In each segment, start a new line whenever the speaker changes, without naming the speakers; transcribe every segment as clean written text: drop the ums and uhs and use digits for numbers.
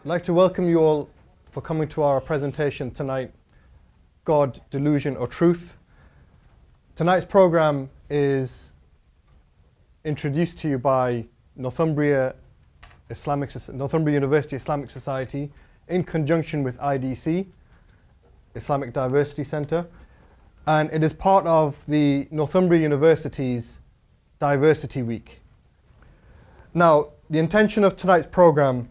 I'd like to welcome you all for coming to our presentation tonight, God, Delusion or Truth. Tonight's program is introduced to you by Northumbria University Islamic Society in conjunction with IDC, Islamic Diversity Centre, and it is part of the Northumbria University's Diversity Week. Now, the intention of tonight's program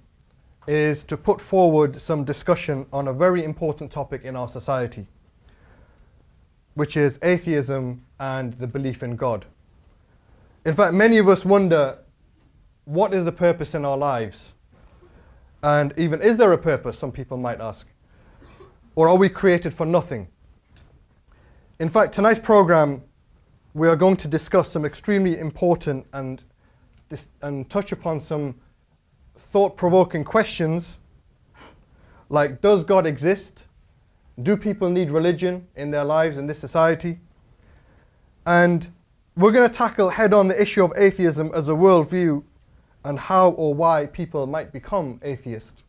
is to put forward some discussion on a very important topic in our society, which is atheism and the belief in God. In fact, many of us wonder, what is the purpose in our lives? And even, is there a purpose, some people might ask? Or are we created for nothing? In fact, tonight's program, we are going to discuss some extremely important and touch upon some thought-provoking questions like, does God exist? Do people need religion in their lives in this society? And we're going to tackle head-on the issue of atheism as a worldview and how or why people might become atheist,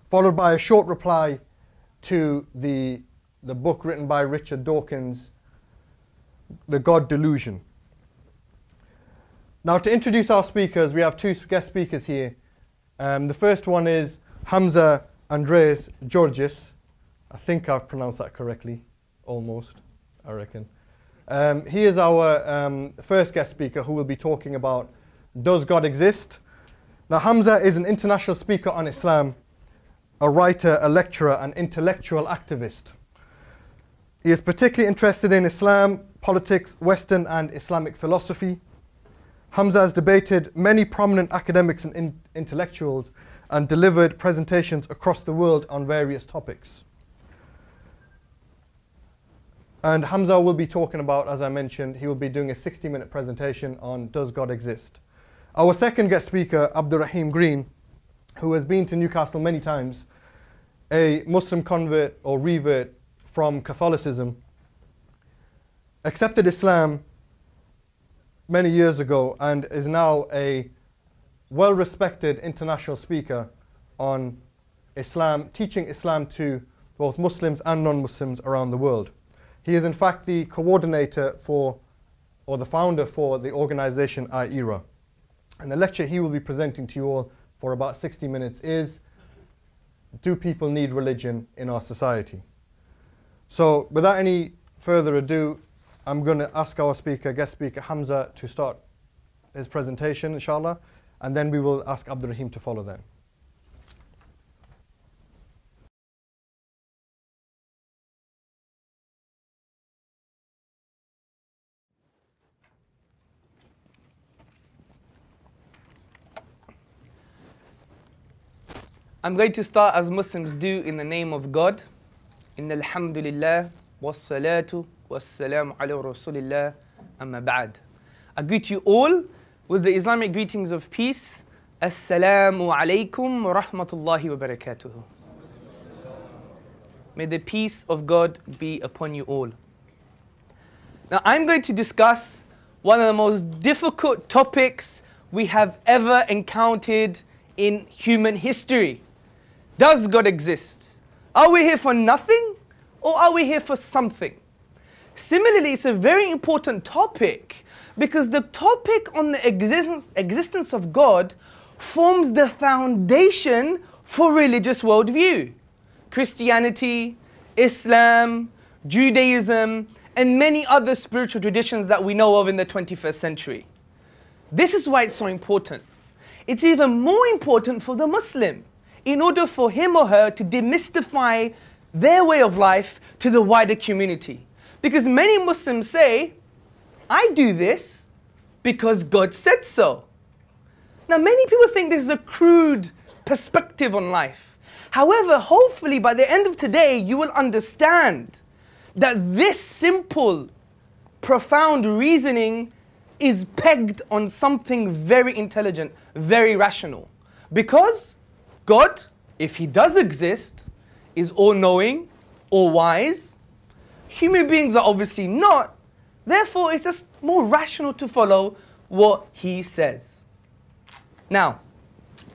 followed by a short reply to the book written by Richard Dawkins, The God Delusion. Now, to introduce our speakers, we have two guest speakers here. The first one is Hamza Andreas Tzortzis. I think I've pronounced that correctly, almost, I reckon. He is our first guest speaker who will be talking about, does God exist? Now, Hamza is an international speaker on Islam, a writer, a lecturer, and intellectual activist. He is particularly interested in Islam, politics, Western and Islamic philosophy. Hamza has debated many prominent academics and intellectuals and delivered presentations across the world on various topics. And Hamza will be talking about, as I mentioned, he will be doing a 60-minute presentation on does God exist. Our second guest speaker, AbdurRaheem Green, who has been to Newcastle many times, a Muslim convert or revert from Catholicism, accepted Islam many years ago and is now a well-respected international speaker on Islam, teaching Islam to both Muslims and non-Muslims around the world. He is in fact the coordinator for, or the founder for, the organization iERA. And the lecture he will be presenting to you all for about 60 minutes is, do people need religion in our society? So without any further ado, I'm going to ask our guest speaker Hamza to start his presentation, inshallah, and then we will ask AbdurRaheem to follow then.
I'm going to start as Muslims do in the name of God. Inna alhamdulillah, wassalatu wassalamu ala rasulillah, amma ba'd. I greet you all with the Islamic greetings of peace. Assalamu alaikum wa rahmatullahi wa barakatuhu. May the peace of God be upon you all. Now I'm going to discuss one of the most difficult topics we have ever encountered in human history. Does God exist? Are we here for nothing or are we here for something? Similarly, it's a very important topic because the topic on the existence of God forms the foundation for religious worldview. Christianity, Islam, Judaism, and many other spiritual traditions that we know of in the 21st century. This is why it's so important. It's even more important for the Muslim in order for him or her to demystify their way of life to the wider community. Because many Muslims say, I do this because God said so. Now, many people think this is a crude perspective on life. However, hopefully by the end of today, you will understand that this simple, profound reasoning is pegged on something very intelligent, very rational. Because God, if He does exist, is all-knowing, all-wise. Human beings are obviously not. Therefore, it's just more rational to follow what He says. Now,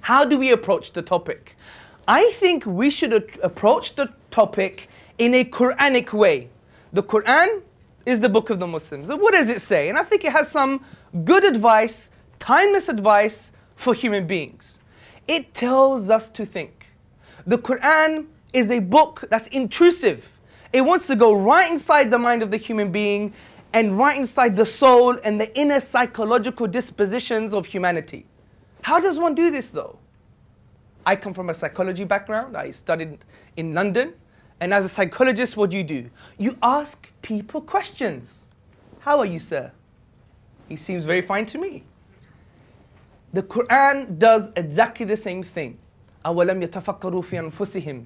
how do we approach the topic? I think we should approach the topic in a Quranic way. The Quran is the book of the Muslims. And what does it say? And I think it has some good advice, timeless advice for human beings. It tells us to think. The Quran is a book that's intrusive. It wants to go right inside the mind of the human being and right inside the soul and the inner psychological dispositions of humanity. How does one do this though? I come from a psychology background. I studied in London. And as a psychologist, what do? You ask people questions. How are you, sir? He seems very fine to me. The Quran does exactly the same thing. أَوَلَمْ يَتَفَكَّرُوا فِي أَنفُسِهِمْ.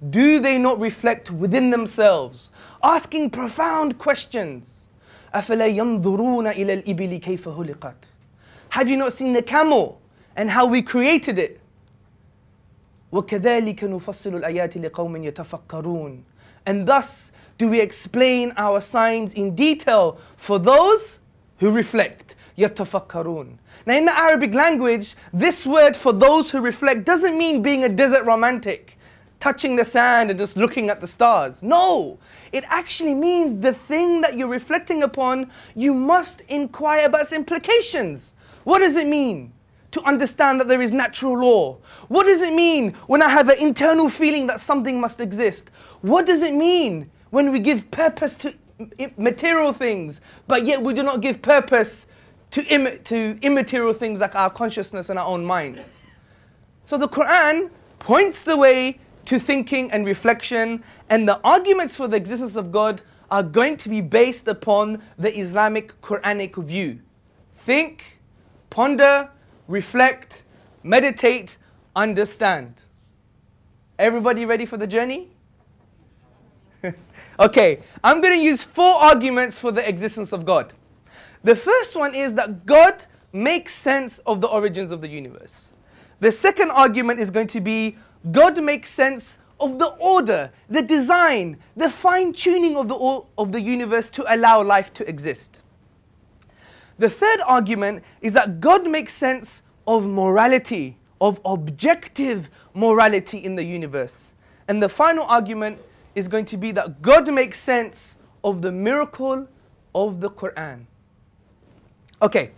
Do they not reflect within themselves? Asking profound questions. أَفَلَا يَنْظُرُونَ إِلَى الْإِبِلِ كَيْفَ هُلِقَتْ. Have you not seen the camel and how we created it? وَكَذَلِكَ نُفَصِّلُ الْآيَاتِ لِقَوْمٍ يَتَفَكَّرُونَ. And thus do we explain our signs in detail for those who reflect. يَتَفَكَّرُونَ. Now in the Arabic language, this word for those who reflect doesn't mean being a desert romantic, touching the sand and just looking at the stars. No, it actually means the thing that you're reflecting upon, you must inquire about its implications. What does it mean to understand that there is natural law? What does it mean when I have an internal feeling that something must exist? What does it mean when we give purpose to material things, but yet we do not give purpose to immaterial things like our consciousness and our own minds? So the Quran points the way to thinking and reflection, and the arguments for the existence of God are going to be based upon the Islamic Quranic view. Think, ponder, reflect, meditate, understand. Everybody ready for the journey? Okay, I'm going to use 4 arguments for the existence of God. The first one is that God makes sense of the origins of the universe. The second argument is going to be God makes sense of the order, the design, the fine-tuning of the universe to allow life to exist. The third argument is that God makes sense of morality, of objective morality in the universe. And the final argument is going to be that God makes sense of the miracle of the Quran. Okay,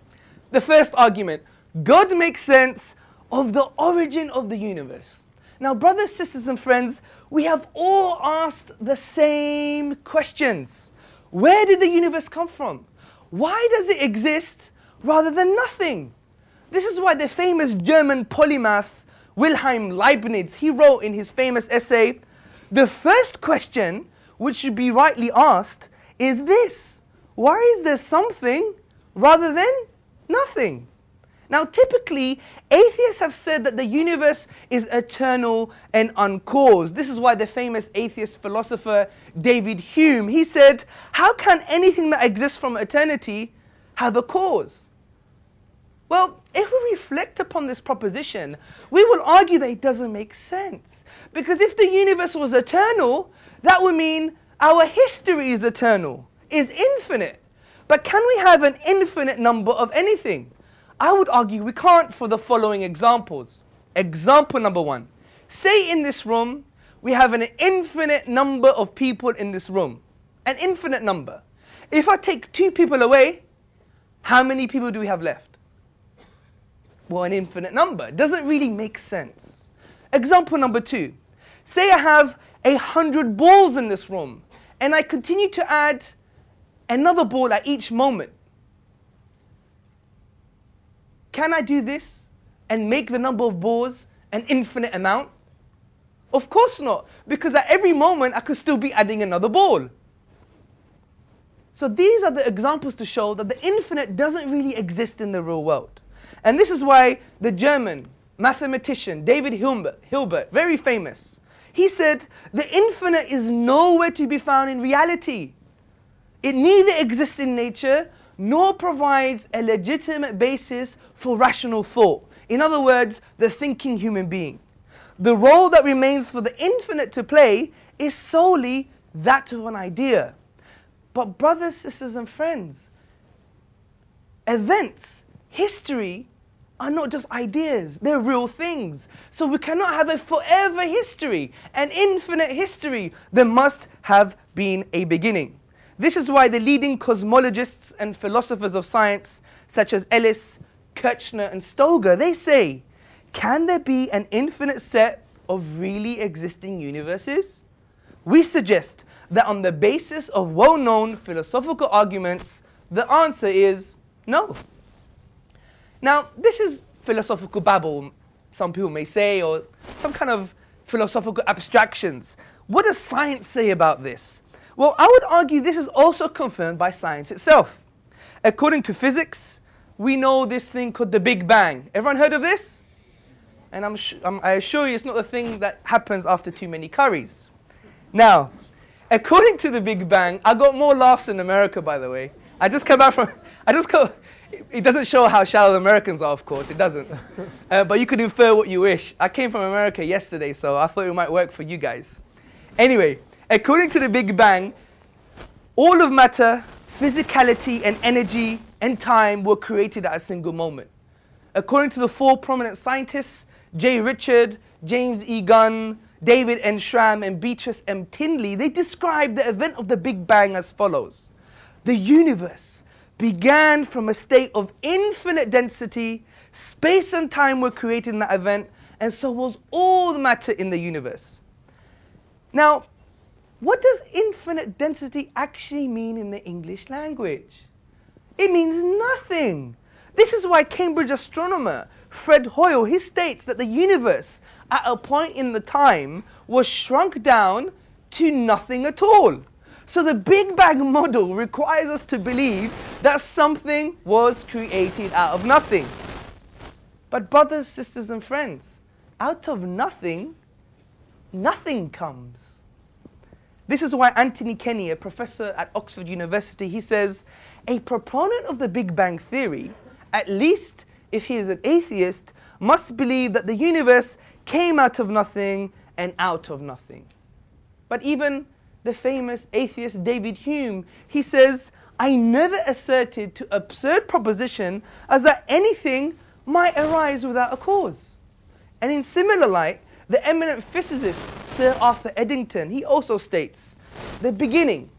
the first argument, God makes sense of the origin of the universe. Now, brothers, sisters, and friends, we have all asked the same questions. Where did the universe come from? Why does it exist rather than nothing? This is why the famous German polymath Wilhelm Leibniz, he wrote in his famous essay, the first question which should be rightly asked is this: why is there something rather than nothing? Now, typically, atheists have said that the universe is eternal and uncaused. This is why the famous atheist philosopher David Hume, he said, how can anything that exists from eternity have a cause? Well, if we reflect upon this proposition, we will argue that it doesn't make sense. Because if the universe was eternal, that would mean our history is eternal, is infinite. But can we have an infinite number of anything? I would argue we can't for the following examples. Example number 1. Say in this room, we have an infinite number of people in this room. An infinite number. If I take 2 people away, how many people do we have left? Well, an infinite number. It doesn't really make sense. Example number 2. Say I have 100 balls in this room, and I continue to add another ball at each moment. Can I do this and make the number of balls an infinite amount? Of course not, because at every moment I could still be adding another ball. So these are the examples to show that the infinite doesn't really exist in the real world. And this is why the German mathematician David Hilbert, very famous, he said, the infinite is nowhere to be found in reality. It neither exists in nature nor provides a legitimate basis for rational thought. In other words, the thinking human being. The role that remains for the infinite to play is solely that of an idea. But brothers, sisters, and friends, events, history are not just ideas, they're real things. So we cannot have a forever history, an infinite history. There must have been a beginning. This is why the leading cosmologists and philosophers of science, such as Ellis, Kirchner, and Stoger, they say, can there be an infinite set of really existing universes? We suggest that on the basis of well-known philosophical arguments, the answer is no. Now, this is philosophical babble, some people may say, or some kind of philosophical abstractions. What does science say about this? Well, I would argue this is also confirmed by science itself. According to physics, we know this thing called the Big Bang. Everyone heard of this? And I assure you it's not a thing that happens after too many curries. Now, according to the Big Bang, I got more laughs in America, by the way. It doesn't show how shallow the Americans are, of course, it doesn't. But you could infer what you wish. I came from America yesterday, so I thought it might work for you guys. Anyway, according to the Big Bang, all of matter, physicality, and energy and time were created at a single moment. According to the four prominent scientists, J. Richard, James E. Gunn, David N. Schramm, and Beatrice M. Tinley, they describe the event of the Big Bang as follows. The universe began from a state of infinite density, space and time were created in that event, and so was all the matter in the universe. Now, what does infinite density actually mean in the English language? It means nothing. This is why Cambridge astronomer Fred Hoyle, he states that the universe at a point in the time was shrunk down to nothing at all. So the Big Bang model requires us to believe that something was created out of nothing. But brothers, sisters, and friends, out of nothing, nothing comes. This is why Anthony Kenny, a professor at Oxford University, he says, a proponent of the Big Bang theory, at least if he is an atheist, must believe that the universe came out of nothing and out of nothing. But even the famous atheist David Hume, he says, I never asserted to absurd proposition as that anything might arise without a cause. And in similar light, the eminent physicist Sir Arthur Eddington, he also states, the beginning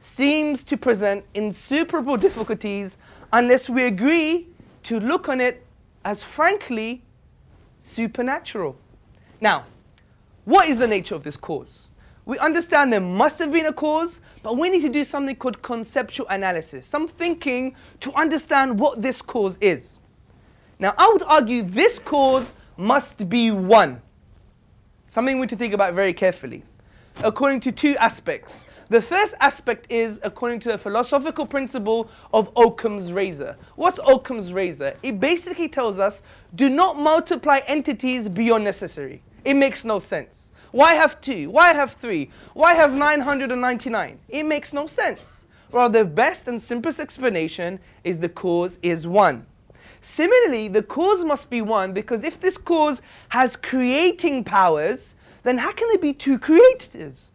seems to present insuperable difficulties unless we agree to look on it as frankly supernatural. Now, what is the nature of this cause? We understand there must have been a cause, but we need to do something called conceptual analysis, some thinking to understand what this cause is. Now, I would argue this cause must be one. Something we need to think about very carefully, according to two aspects. The first aspect is according to the philosophical principle of Occam's razor. What's Occam's razor? It basically tells us, do not multiply entities beyond necessary. It makes no sense. Why have 2? Why have 3? Why have 999? It makes no sense. Rather, the best and simplest explanation is the cause is one. Similarly, the cause must be one because if this cause has creating powers, then how can there be two creators?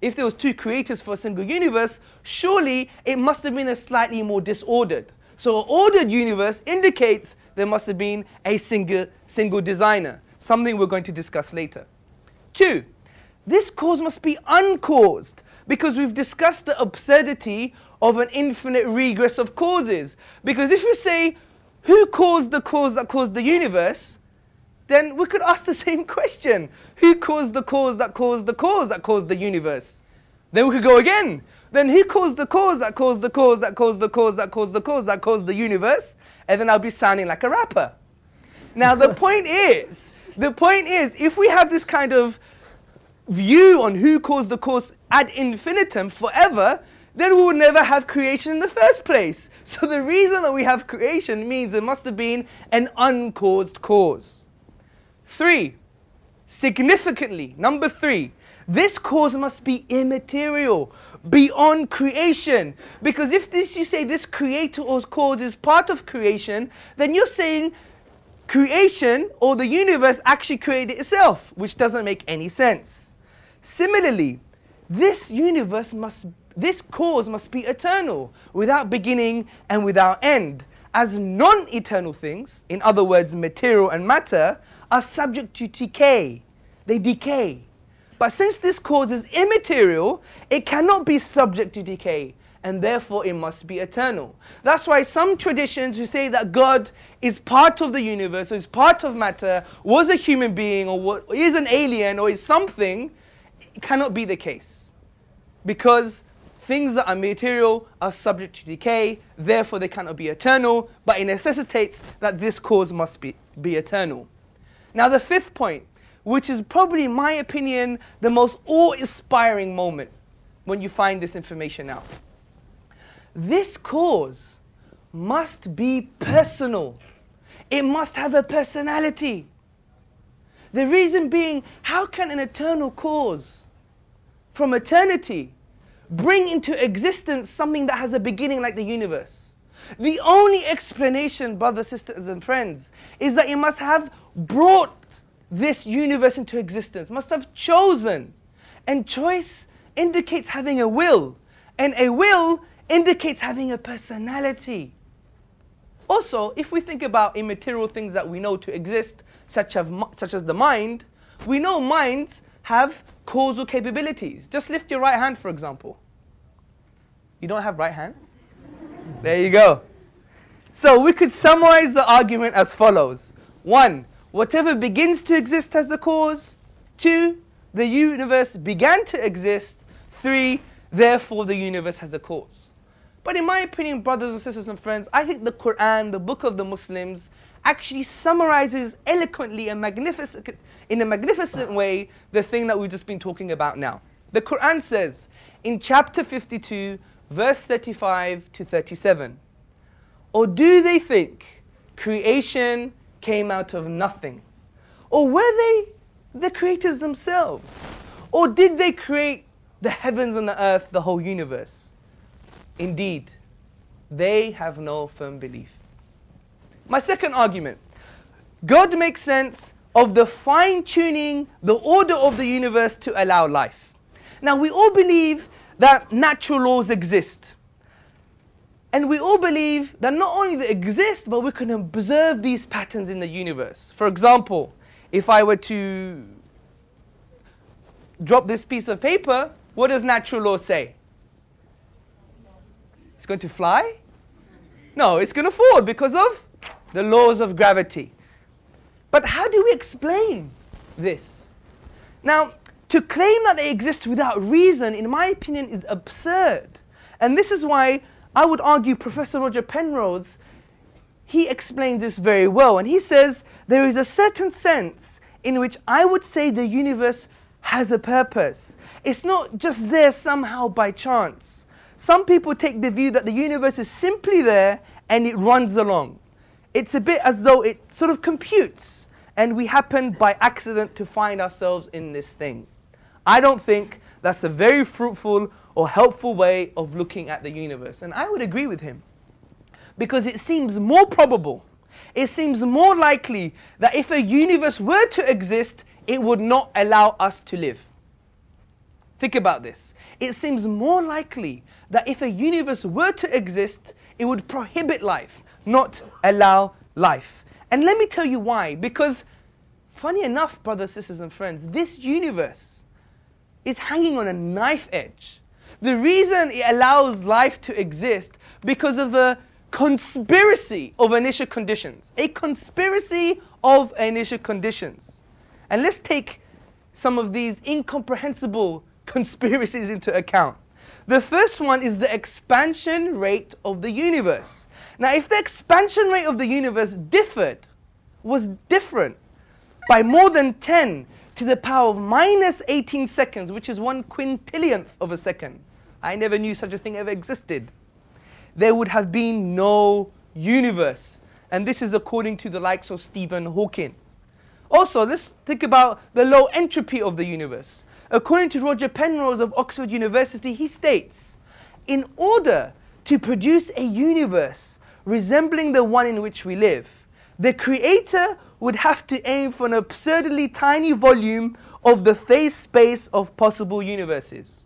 If there was two creators for a single universe, surely it must have been a slightly more disordered. So an ordered universe indicates there must have been a single designer, something we're going to discuss later. 2, this cause must be uncaused because we've discussed the absurdity of an infinite regress of causes. Because if you say, who caused the cause that caused the universe, then we could ask the same question. Who caused the cause that caused the cause that caused the universe? Then we could go again. Then who caused the cause that caused the cause that caused the cause that caused the cause that caused the universe? And then I'll be sounding like a rapper. Now the point is, if we have this kind of view on who caused the cause ad infinitum forever, then we will never have creation in the first place. So the reason that we have creation means there must have been an uncaused cause. 3, significantly, number 3, this cause must be immaterial, beyond creation. Because if you say this creator or cause is part of creation, then you're saying creation or the universe actually created itself, which doesn't make any sense. Similarly, this cause must be eternal, without beginning and without end. as non-eternal things, in other words, material and matter, are subject to decay. They decay. But since this cause is immaterial, it cannot be subject to decay, and therefore it must be eternal. That's why some traditions who say that God is part of the universe, or is part of matter, was a human being, or is an alien, or is something, it cannot be the case. Because things that are material are subject to decay, therefore they cannot be eternal, but it necessitates that this cause must be eternal. Now the fifth point, which is probably, in my opinion, the most awe-inspiring moment when you find this information out. This cause must be personal. It must have a personality. The reason being, how can an eternal cause from eternity bring into existence something that has a beginning like the universe? The only explanation, brothers, sisters and friends, is that it must have brought this universe into existence, must have chosen. And choice indicates having a will. And a will indicates having a personality. Also, if we think about immaterial things that we know to exist, such as the mind, we know minds have causal capabilities. Just lift your right hand, for example. You don't have right hands? There you go. So we could summarize the argument as follows. 1, whatever begins to exist has a cause. 2, the universe began to exist. 3, therefore the universe has a cause. But in my opinion, brothers and sisters and friends, I think the Quran, the book of the Muslims, actually summarizes eloquently and in a magnificent way the thing that we've just been talking about now. The Quran says in chapter 52, verse 35 to 37, or do they think creation came out of nothing? Or were they the creators themselves? Or did they create the heavens and the earth, the whole universe? Indeed, they have no firm belief. My second argument, God makes sense of the fine-tuning the order of the universe to allow life. Now, we all believe that natural laws exist. And we all believe that not only they exist, but we can observe these patterns in the universe. For example, if I were to drop this piece of paper, what does natural law say? It's going to fly? No, it's going to fall because of the laws of gravity. But how do we explain this? Now, to claim that they exist without reason, in my opinion, is absurd. And this is why I would argue Professor Roger Penrose, he explains this very well. And he says, there is a certain sense in which I would say the universe has a purpose. It's not just there somehow by chance. Some people take the view that the universe is simply there and it runs along. It's a bit as though it sort of computes and we happen by accident to find ourselves in this thing. I don't think that's a very fruitful or helpful way of looking at the universe. And I would agree with him. Because it seems more probable, it seems more likely that if a universe were to exist, it would not allow us to live. Think about this. It seems more likely that if a universe were to exist, it would prohibit life, not allow life. And let me tell you why. Because, funny enough, brothers, sisters, and friends, this universe is hanging on a knife edge. The reason it allows life to exist because of a conspiracy of initial conditions. A conspiracy of initial conditions. And let's take some of these incomprehensible conspiracies into account. The first one is the expansion rate of the universe. Now, if the expansion rate of the universe was different by more than 10 to the power of minus 18 seconds, which is 1/quintillionth of a second. I never knew such a thing ever existed. There would have been no universe. And this is according to the likes of Stephen Hawking. Also, let's think about the low entropy of the universe. According to Roger Penrose of Oxford University, he states, in order to produce a universe resembling the one in which we live, the creator would have to aim for an absurdly tiny volume of the phase space of possible universes.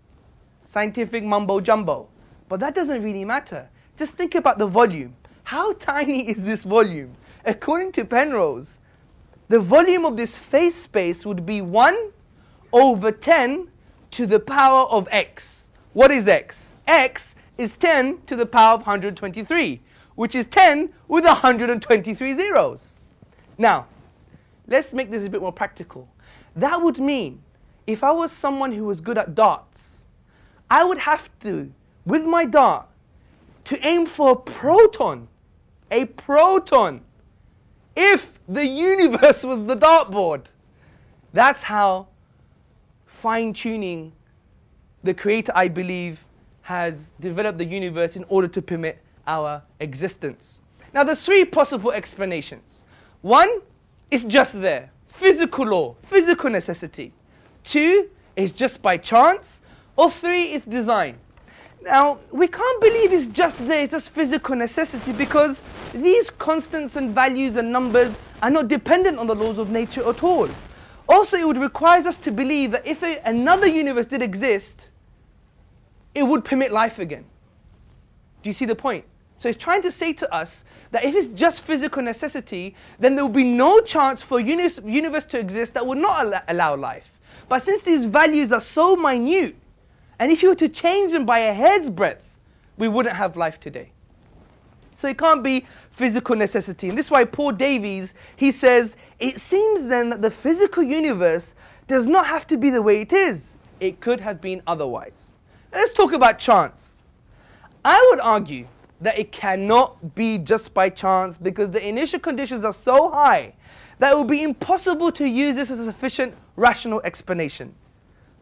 Scientific mumbo jumbo. But that doesn't really matter. Just think about the volume. how tiny is this volume? According to Penrose, the volume of this phase space would be 1 over 10 to the power of x. What is x? X is 10 to the power of 123, which is 10 with 123 zeros. Now, let's make this a bit more practical. That would mean if I was someone who was good at darts, I would have to, with my dart, to aim for a proton. A proton. If the universe was the dartboard. That's how fine-tuning the Creator, I believe, has developed the universe in order to permit our existence. Now, there's 3 possible explanations. 1 is just there. Physical law, physical necessity. 2 is just by chance. Or 3 is design. Now, we can't believe it's just there, it's just physical necessity, because these constants and values and numbers are not dependent on the laws of nature at all. Also, it would require us to believe that if another universe did exist, it would permit life again. Do you see the point? So it's trying to say to us that if it's just physical necessity, then there will be no chance for a universe to exist that would not allow life. But since these values are so minute, and if you were to change them by a hair's breadth, we wouldn't have life today. So it can't be physical necessity. And this is why Paul Davies, he says, it seems then that the physical universe does not have to be the way it is. It could have been otherwise. Now let's talk about chance. I would argue that it cannot be just by chance, because the initial conditions are so high that it would be impossible to use this as a sufficient rational explanation.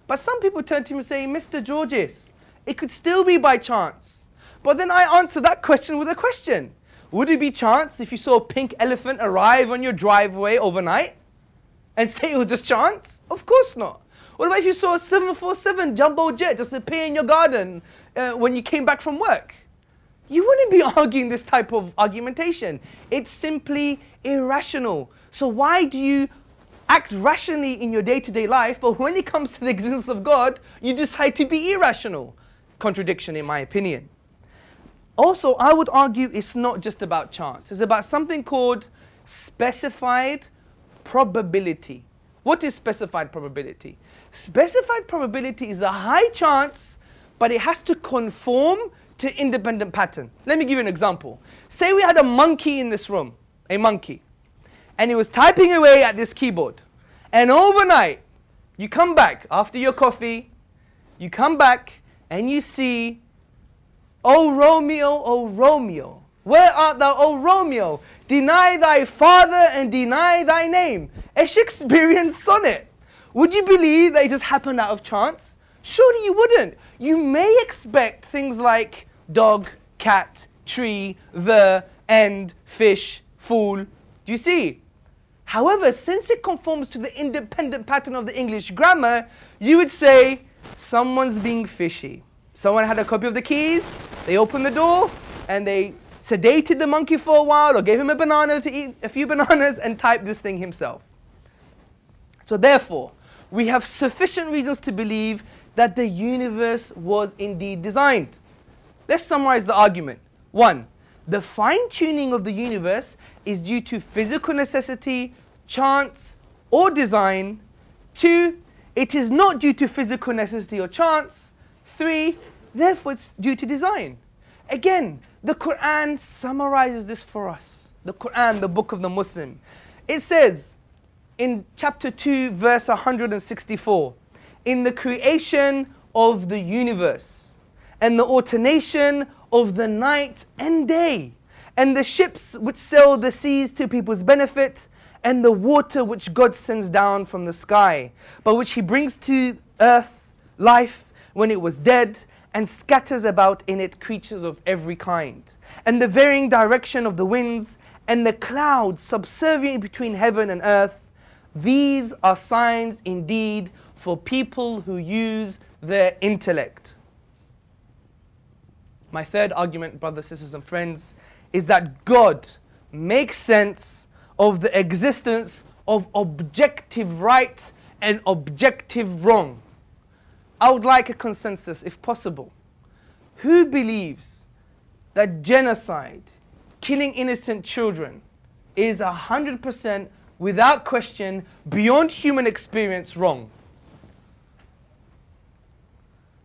But some people turn to him and say, Mr. Tzortzis, it could still be by chance. But then I answer that question with a question. Would it be chance if you saw a pink elephant arrive on your driveway overnight and say it was just chance? Of course not. What about if you saw a 747 jumbo jet just appear in your garden when you came back from work? You wouldn't be arguing this type of argumentation. It's simply irrational. So why do you act rationally in your day-to-day life, but when it comes to the existence of God, you decide to be irrational? Contradiction, in my opinion. Also, I would argue it's not just about chance. It's about something called specified probability. What is specified probability? Specified probability is a high chance, but it has to conform to independent pattern. Let me give you an example. Say we had a monkey in this room, a monkey, and he was typing away at this keyboard. And overnight, you come back after your coffee, you come back and you see, O Romeo, where art thou, O Romeo? Deny thy father and deny thy name. A Shakespearean sonnet. Would you believe that it just happened out of chance? Surely you wouldn't. You may expect things like dog, cat, tree, the, end, fish, fool. Do you see? However, since it conforms to the independent pattern of the English grammar, you would say, someone's being fishy. Someone had a copy of the keys, they opened the door, and they sedated the monkey for a while, or gave him a banana to eat a few bananas, and typed this thing himself. So therefore, we have sufficient reasons to believe that the universe was indeed designed. Let's summarize the argument. 1. The fine-tuning of the universe is due to physical necessity, chance, or design. 2. It is not due to physical necessity or chance. 3. Therefore, it's due to design. Again, the Quran summarizes this for us. The Quran, the book of the Muslim. It says in chapter 2, verse 164, in the creation of the universe, and the alternation of the night and day, and the ships which sail the seas to people's benefit, and the water which God sends down from the sky, by which He brings to earth life when it was dead, and scatters about in it creatures of every kind, and the varying direction of the winds, and the clouds subservient between heaven and earth. These are signs indeed for people who use their intellect. My third argument, brothers, sisters, and friends, is that God makes sense of the existence of objective right and objective wrong. I would like a consensus, if possible. Who believes that genocide, killing innocent children is 100%, without question, beyond human experience, wrong.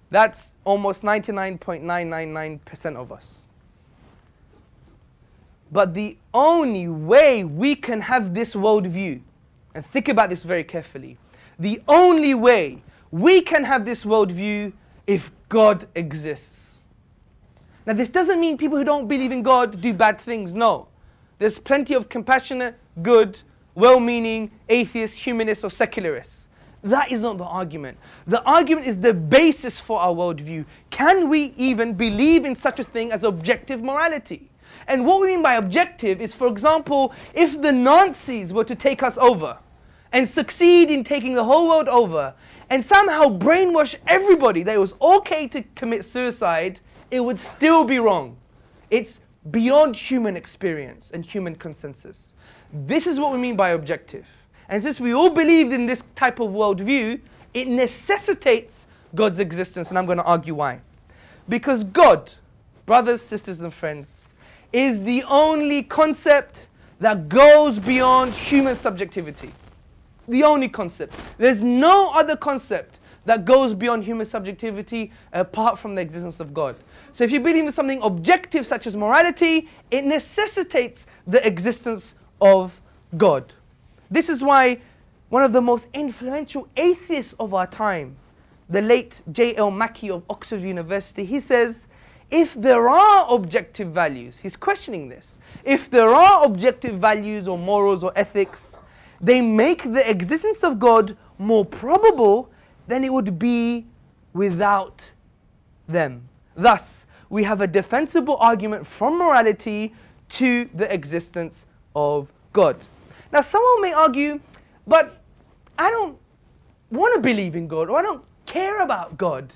That's almost 99.999% of us. But the only way we can have this worldview, and think about this very carefully, the only way we can have this worldview if God exists. Now this doesn't mean people who don't believe in God do bad things, no. There's plenty of compassionate, good, well-meaning atheists, humanists or secularists. That is not the argument. The argument is the basis for our worldview. Can we even believe in such a thing as objective morality? And what we mean by objective is, for example, if the Nazis were to take us over and succeed in taking the whole world over and somehow brainwash everybody that it was okay to commit suicide, it would still be wrong. It's beyond human experience and human consensus. This is what we mean by objective. And since we all believed in this type of worldview, it necessitates God's existence, and I'm going to argue why. Because God, brothers, sisters and friends, is the only concept that goes beyond human subjectivity. The only concept. There's no other concept that goes beyond human subjectivity apart from the existence of God. So if you believe in something objective such as morality, it necessitates the existence of God. This is why one of the most influential atheists of our time, the late J.L. Mackie of Oxford University, he says, if there are objective values, he's questioning this, if there are objective values or morals or ethics, they make the existence of God more probable than it would be without them. Thus, we have a defensible argument from morality to the existence of God. Now, someone may argue, but I don't want to believe in God, or I don't care about God.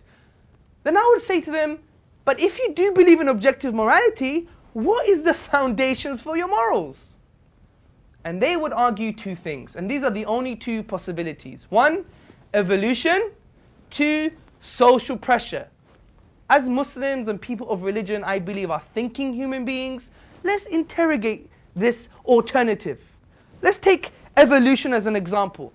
Then I would say to them, but if you do believe in objective morality, what is the foundations for your morals? And they would argue two things, and these are the only two possibilities. One, evolution. Two, social pressure. As Muslims and people of religion, I believe, are thinking human beings, let's interrogate this alternative. Let's take evolution as an example.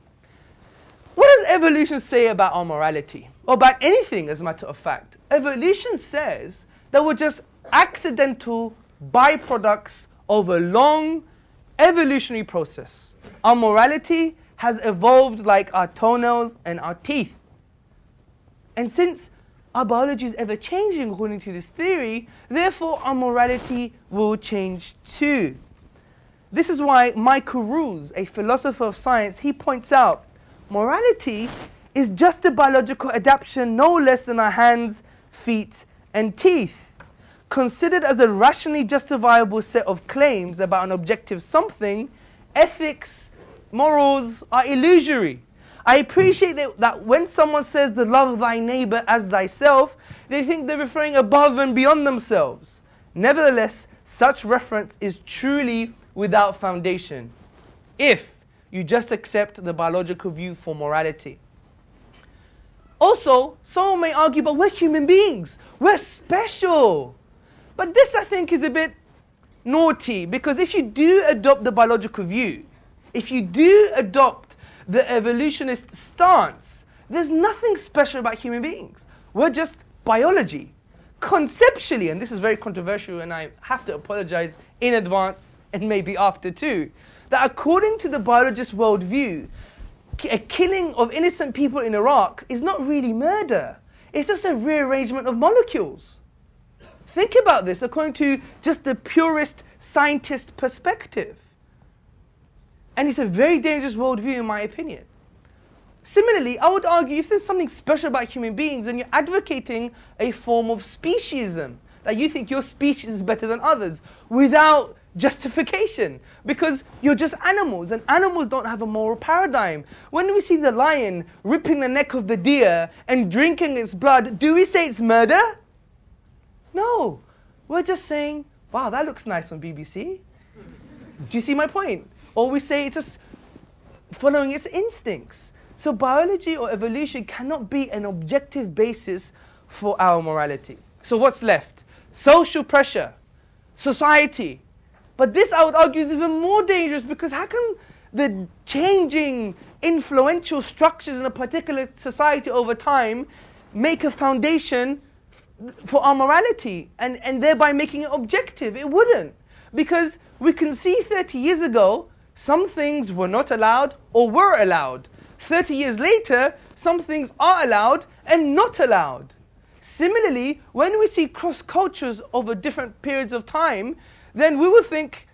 What does evolution say about our morality? Or about anything, as a matter of fact? Evolution says that we're just accidental byproducts of a long evolutionary process. Our morality has evolved like our toenails and our teeth. And since our biology is ever changing according to this theory, therefore our morality will change too. This is why Michael Ruse, a philosopher of science, he points out morality is just a biological adaptation no less than our hands, feet and teeth. Considered as a rationally justifiable set of claims about an objective something, ethics, morals are illusory. I appreciate that when someone says to love thy neighbor as thyself, they think they're referring above and beyond themselves. Nevertheless, such reference is truly without foundation, if you just accept the biological view for morality. Also, someone may argue, but we're human beings, we're special. But this, I think, is a bit naughty, because if you do adopt the biological view, if you do adopt the evolutionist stance, there's nothing special about human beings. We're just biology. Conceptually, and this is very controversial, and I have to apologize in advance, and maybe after too, that according to the biologist worldview, a killing of innocent people in Iraq is not really murder. It's just a rearrangement of molecules. Think about this according to just the purist scientist perspective. And it's a very dangerous worldview in my opinion. Similarly, I would argue if there's something special about human beings, then you're advocating a form of speciesism, that you think your species is better than others, without justification, because you're just animals, and animals don't have a moral paradigm. When we see the lion ripping the neck of the deer and drinking its blood, do we say it's murder? No. We're just saying, wow, that looks nice on BBC. Do you see my point? Or we say it's just following its instincts. So biology or evolution cannot be an objective basis for our morality. So what's left? Social pressure, society, But this, I would argue, is even more dangerous, because how can the changing influential structures in a particular society over time make a foundation for our morality and thereby making it objective? It wouldn't. Because we can see 30 years ago, some things were not allowed or were allowed. 30 years later, some things are allowed and not allowed. Similarly, when we see cross cultures over different periods of time, then we will think,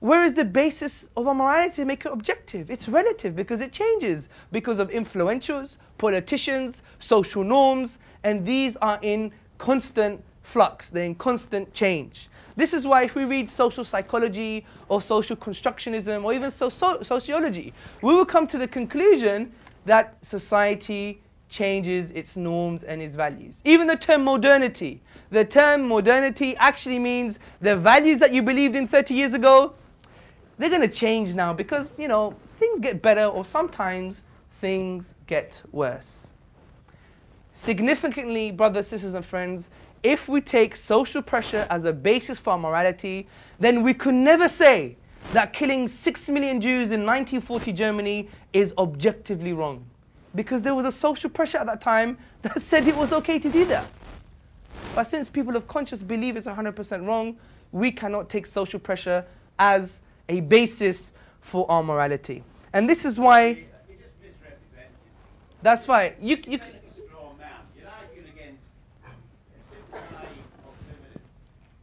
where is the basis of our morality to make it objective? It's relative, because it changes because of influentials, politicians, social norms, and these are in constant flux, they're in constant change. This is why if we read social psychology or social constructionism or even sociology, we will come to the conclusion that society changes its norms and its values. Even the term modernity actually means the values that you believed in 30 years ago, they're going to change now because, you know, things get better or sometimes things get worse. Significantly, brothers, sisters and friends, if we take social pressure as a basis for our morality, then we could never say that killing 6 million Jews in 1940 Germany is objectively wrong. Because there was a social pressure at that time that said it was okay to do that. But since people of conscience believe it's 100% wrong, we cannot take social pressure as a basis for our morality. And this is why...
You just misrepresented.
That's right.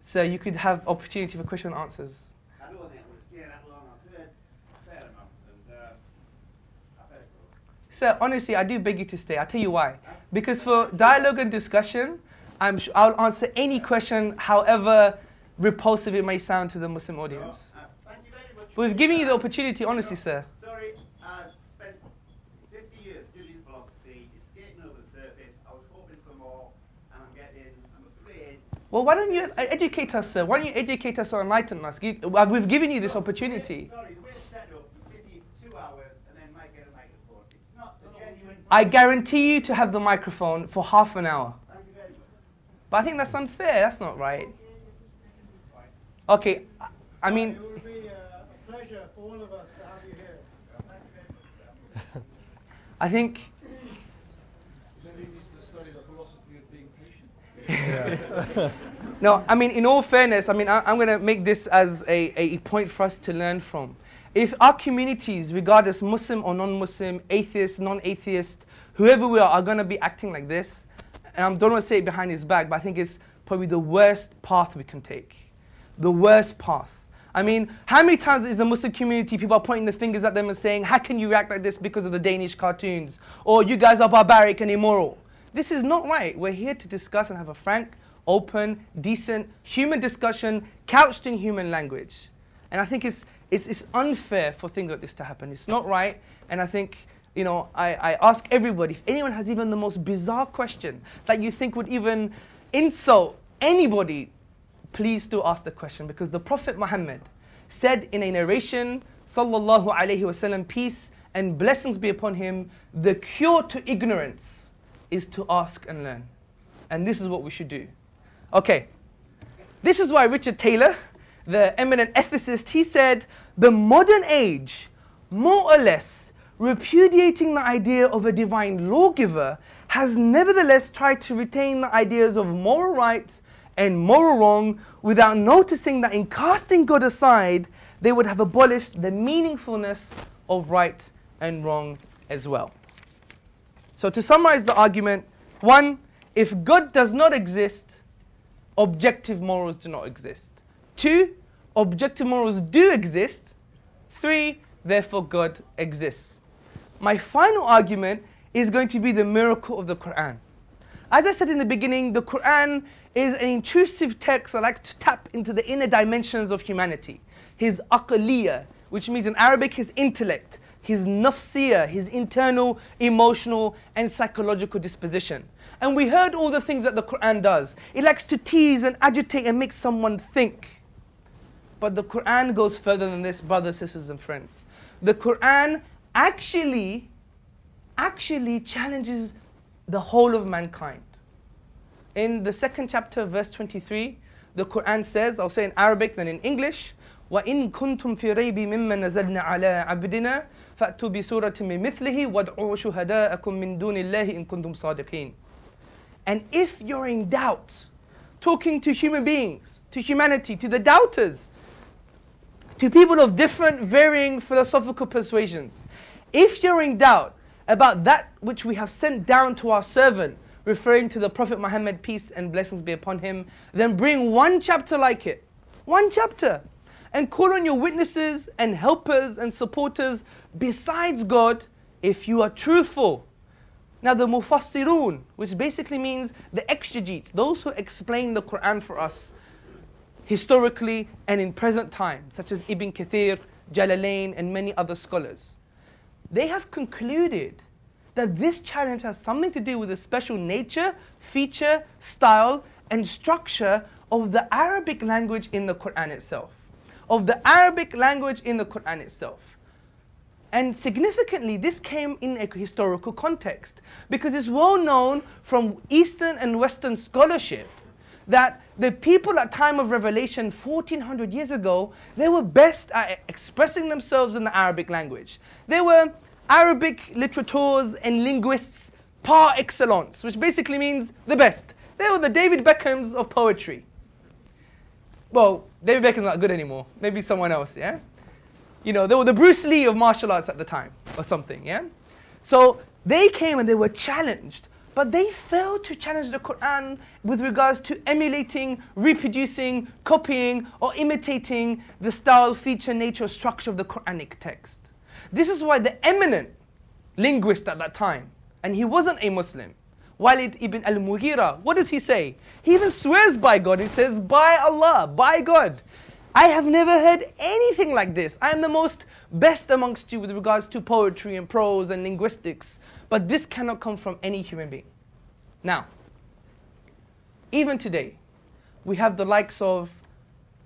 So you could have opportunity for question and answers.
I don't think I'm going to stay that long. I've heard a fair amount, and I better go.
Sir, honestly, I do beg you to stay. I'll tell you why. Because for dialogue and discussion, I'll answer any question, however repulsive it may sound to the Muslim audience.
Thank you very much.
But we've given you the opportunity, honestly, sir.
Sorry, I've spent 50 years studying philosophy. It's skating over the surface. I was hoping for more, and I'm afraid.
Well, why don't you educate us, sir? Why don't you educate us or enlighten us? We've given you this opportunity.
Sorry, the way it's set up, you sit here for 2 hours and then might get a microphone. It's not the genuine...
I guarantee you to have the microphone for half an hour.
Thank you very much.
But I think that's unfair. That's not right. Okay, I mean...
It would be a pleasure for all of us to have you here. Thank you very much.
I think...
Maybe it's the study of the philosophy of being patient.
Yeah.
No, I mean, in all fairness, I mean, I'm going to make this as a point for us to learn from. If our communities, regardless Muslim or non-Muslim, atheist, non-atheist, whoever we are going to be acting like this, and I don't want to say it behind his back, but I think it's probably the worst path we can take. The worst path. I mean, how many times is the Muslim community, people are pointing the fingers at them and saying, how can you react like this because of the Danish cartoons? Or you guys are barbaric and immoral. This is not right. We're here to discuss and have a frank, open, decent, human discussion couched in human language. And I think it's unfair for things like this to happen. It's not right. And I think, you know, I ask everybody, if anyone has even the most bizarre question that you think would even insult anybody, please do ask the question. Because the Prophet Muhammad said in a narration, sallallahu alayhi wasallam, peace and blessings be upon him, the cure to ignorance is to ask and learn. And this is what we should do. Okay, this is why Richard Taylor, the eminent ethicist, he said, the modern age, more or less, repudiating the idea of a divine lawgiver, has nevertheless tried to retain the ideas of moral right and moral wrong without noticing that in casting God aside, they would have abolished the meaningfulness of right and wrong as well. So to summarize the argument, 1, if God does not exist, objective morals do not exist. 2, objective morals do exist. 3, therefore God exists. My final argument is going to be the miracle of the Quran. As I said in the beginning, the Quran is an intrusive text that likes to tap into the inner dimensions of humanity. His aqliyah, which means in Arabic his intellect, his nafsiyah, his internal, emotional and psychological disposition. And we heard all the things that the Quran does. It likes to tease and agitate and make someone think. But the Quran goes further than this, brothers, sisters and friends. The Quran actually challenges the whole of mankind. In the 2nd chapter, verse 23, the Quran says, I'll say in Arabic then in English, وَإِن كُنْتُمْ فِي رَيْبٍ مِمَّا نَزَلْنَا عَلَىٰ عَبْدِنَا فَأْتُوا بِسُورَةٍ مِّن مِثْلِهِ وَادْعُوا شُهَدَاءَكُم مِّن دُونِ اللَّهِ إِن كُنْتُمْ صَادِقِينَ. And if you're in doubt, talking to human beings, to humanity, to the doubters, to people of different varying philosophical persuasions, if you're in doubt about that which we have sent down to our servant, referring to the Prophet Muhammad, peace and blessings be upon him, then bring one chapter like it, one chapter, and call on your witnesses and helpers and supporters besides God if you are truthful. Now the Mufassirun, which basically means the exegetes, those who explain the Quran for us, historically and in present time, such as Ibn Kathir, Jalalain and many other scholars, they have concluded that this challenge has something to do with the special nature, feature, style and structure of the Arabic language in the Quran itself. Of the Arabic language in the Quran itself. And significantly, this came in a historical context, because it's well known from Eastern and Western scholarship that the people at time of revelation 1400 years ago, they were best at expressing themselves in the Arabic language. They were Arabic literateurs and linguists par excellence, which basically means the best. They were the David Beckhams of poetry. Well, David Beckham's not good anymore. Maybe someone else, yeah? You know, they were the Bruce Lee of martial arts at the time, or something, yeah? So they came and they were challenged, but they failed to challenge the Quran with regards to emulating, reproducing, copying, or imitating the style, feature, nature, structure of the Quranic text. This is why the eminent linguist at that time, and he wasn't a Muslim, Walid ibn al-Mughira, what does he say? He even swears by God. He says, by Allah, by God, I have never heard anything like this. I am the most best amongst you with regards to poetry and prose and linguistics. But this cannot come from any human being. Now, even today, we have the likes of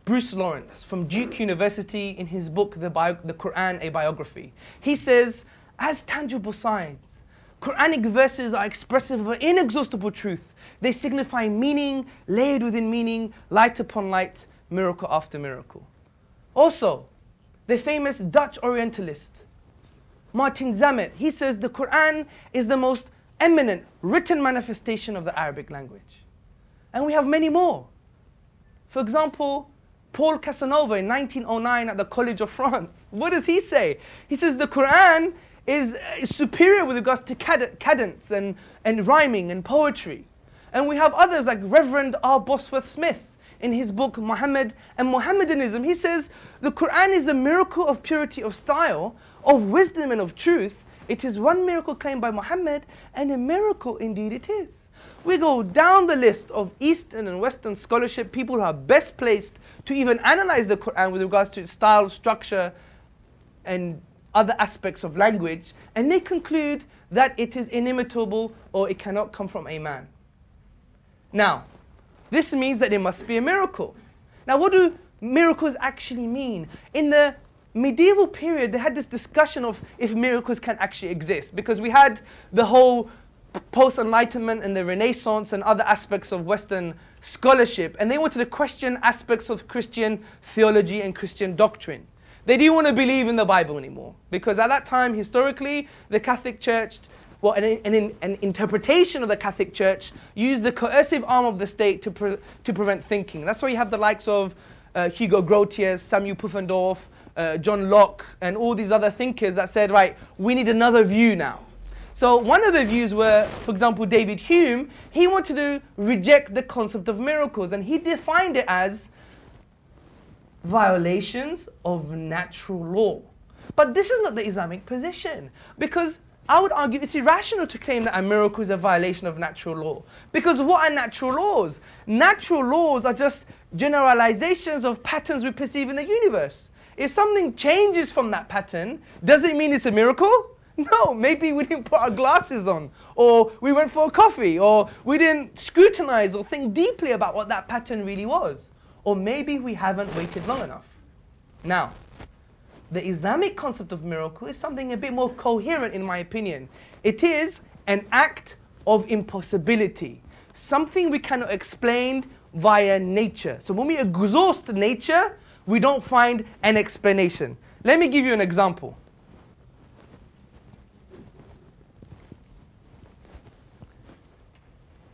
Bruce Lawrence from Duke University in his book, The Quran, A Biography. He says, as tangible signs, Quranic verses are expressive of an inexhaustible truth. They signify meaning, layered within meaning, light upon light, miracle after miracle. Also, the famous Dutch Orientalist, Martin Zamet, he says the Quran is the most eminent written manifestation of the Arabic language. And we have many more. For example, Paul Casanova in 1909 at the College of France. What does he say? He says the Quran is superior with regards to cadence and rhyming and poetry. And we have others like Reverend R. Bosworth Smith in his book Muhammad and Mohammedanism. He says the Quran is a miracle of purity of style, of wisdom and of truth. It is one miracle claimed by Muhammad, and a miracle indeed it is. We go down the list of Eastern and Western scholarship, people who are best placed to even analyze the Quran with regards to its style, structure and other aspects of language, and they conclude that it is inimitable or it cannot come from a man. Now, this means that it must be a miracle. Now, what do miracles actually mean? In the medieval period, they had this discussion of if miracles can actually exist, because we had the whole post-enlightenment and the Renaissance and other aspects of Western scholarship, and they wanted to question aspects of Christian theology and Christian doctrine. They didn't want to believe in the Bible anymore, because at that time, historically, the Catholic Church, well, an interpretation of the Catholic Church used the coercive arm of the state to prevent thinking. That's why you have the likes of Hugo Grotius, Samuel Pufendorf, John Locke, and all these other thinkers that said, right, we need another view now. So one of the views were, for example, David Hume. He wanted to reject the concept of miracles, and he defined it as violations of natural law. But this is not the Islamic position, because I would argue it's irrational to claim that a miracle is a violation of natural law. Because what are natural laws? Natural laws are just generalizations of patterns we perceive in the universe. If something changes from that pattern, does it mean it's a miracle? No, maybe we didn't put our glasses on, or we went for a coffee, or we didn't scrutinize or think deeply about what that pattern really was. Or maybe we haven't waited long enough. Now, the Islamic concept of miracle is something a bit more coherent in my opinion. It is an act of impossibility. Something we cannot explain via nature. So when we exhaust nature, we don't find an explanation. Let me give you an example.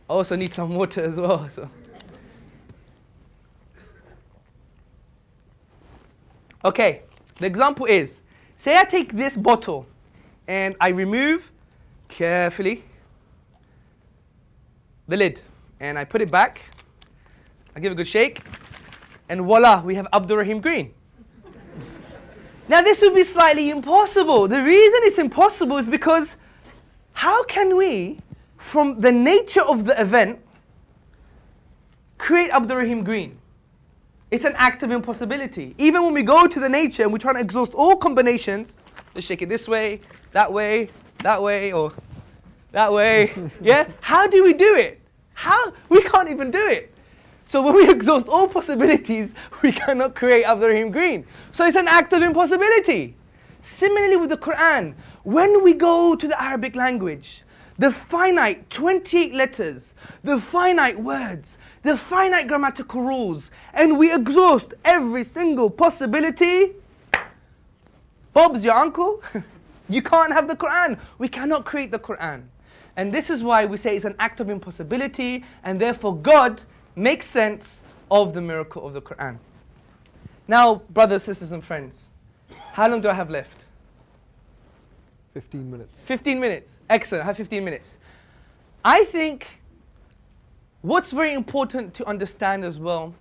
I also need some water as well. So. Okay, the example is, say I take this bottle and I remove carefully the lid and I put it back, I give it a good shake, and voila, we have AbdurRaheem Green. Now this would be slightly impossible. The reason it's impossible is because how can we, from the nature of the event, create AbdurRaheem Green? It's an act of impossibility. Even when we go to the nature and we try to exhaust all combinations, let's shake it this way, or that way, yeah? How do we do it? How? We can't even do it. So when we exhaust all possibilities, we cannot create AbdurRaheem Green. So it's an act of impossibility. Similarly with the Quran, when we go to the Arabic language, the finite 28 letters, the finite words, the finite grammatical rules, and we exhaust every single possibility, Bob's your uncle, you can't have the Quran. We cannot create the Quran. And this is why we say it's an act of impossibility, and therefore God makes sense of the miracle of the Quran. Now, brothers, sisters, and friends, how long do I have left?
15 minutes.
15 minutes. Excellent. I have 15 minutes. I think what's very important to understand as well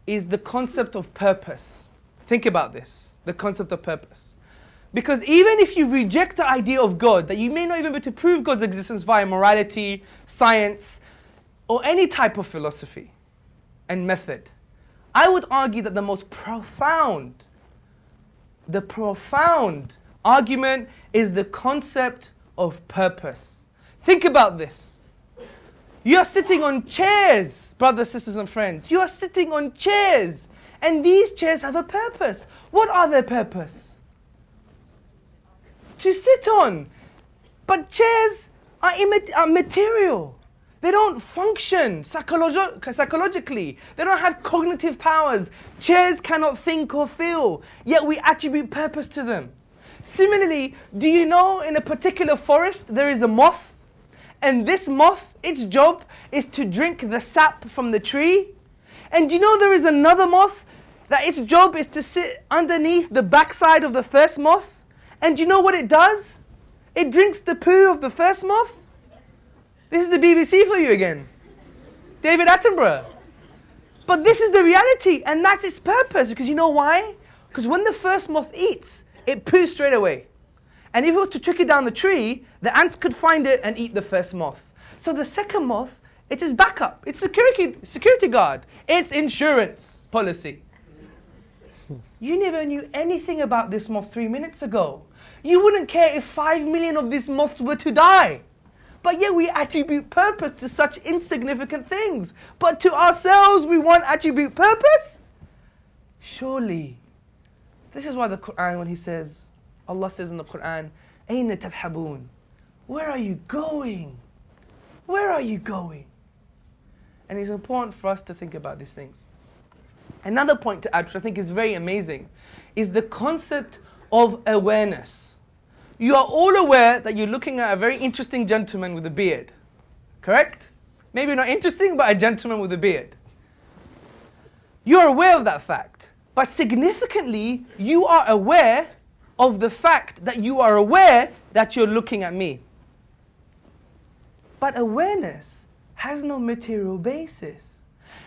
is the concept of purpose. Think about this, the concept of purpose. Because even if you reject the idea of God, that you may not even be able to prove God's existence via morality, science, or any type of philosophy and method, I would argue that the profound argument is the concept of purpose. Think about this. You are sitting on chairs, brothers, sisters, and friends. You are sitting on chairs, and these chairs have a purpose. What are their purpose? To sit on. But chairs are material. They don't function psychologically. They don't have cognitive powers. Chairs cannot think or feel, yet we attribute purpose to them. Similarly, do you know in a particular forest there is a moth? And this moth, its job is to drink the sap from the tree. And do you know there is another moth that its job is to sit underneath the backside of the first moth? And do you know what it does? It drinks the poo of the first moth. This is the BBC for you again. David Attenborough. But this is the reality, and that's its purpose. Because you know why? Because when the first moth eats, it poos straight away. And if it was to trick it down the tree, the ants could find it and eat the first moth. So the second moth, it is backup. It's security guard. It's insurance policy. You never knew anything about this moth 3 minutes ago. You wouldn't care if 5 million of these moths were to die. But yet we attribute purpose to such insignificant things. But to ourselves we won't attribute purpose? Surely. This is why the Quran, when He says, Allah says in the Quran, أَيْنَ تَذْهَبُونَ? Where are you going? Where are you going? And it's important for us to think about these things. Another point to add, which I think is very amazing, is the concept of awareness. You are all aware that you're looking at a very interesting gentleman with a beard. Correct? Maybe not interesting, but a gentleman with a beard. You're aware of that fact. But significantly, you are aware of the fact that you are aware that you're looking at me. But awareness has no material basis.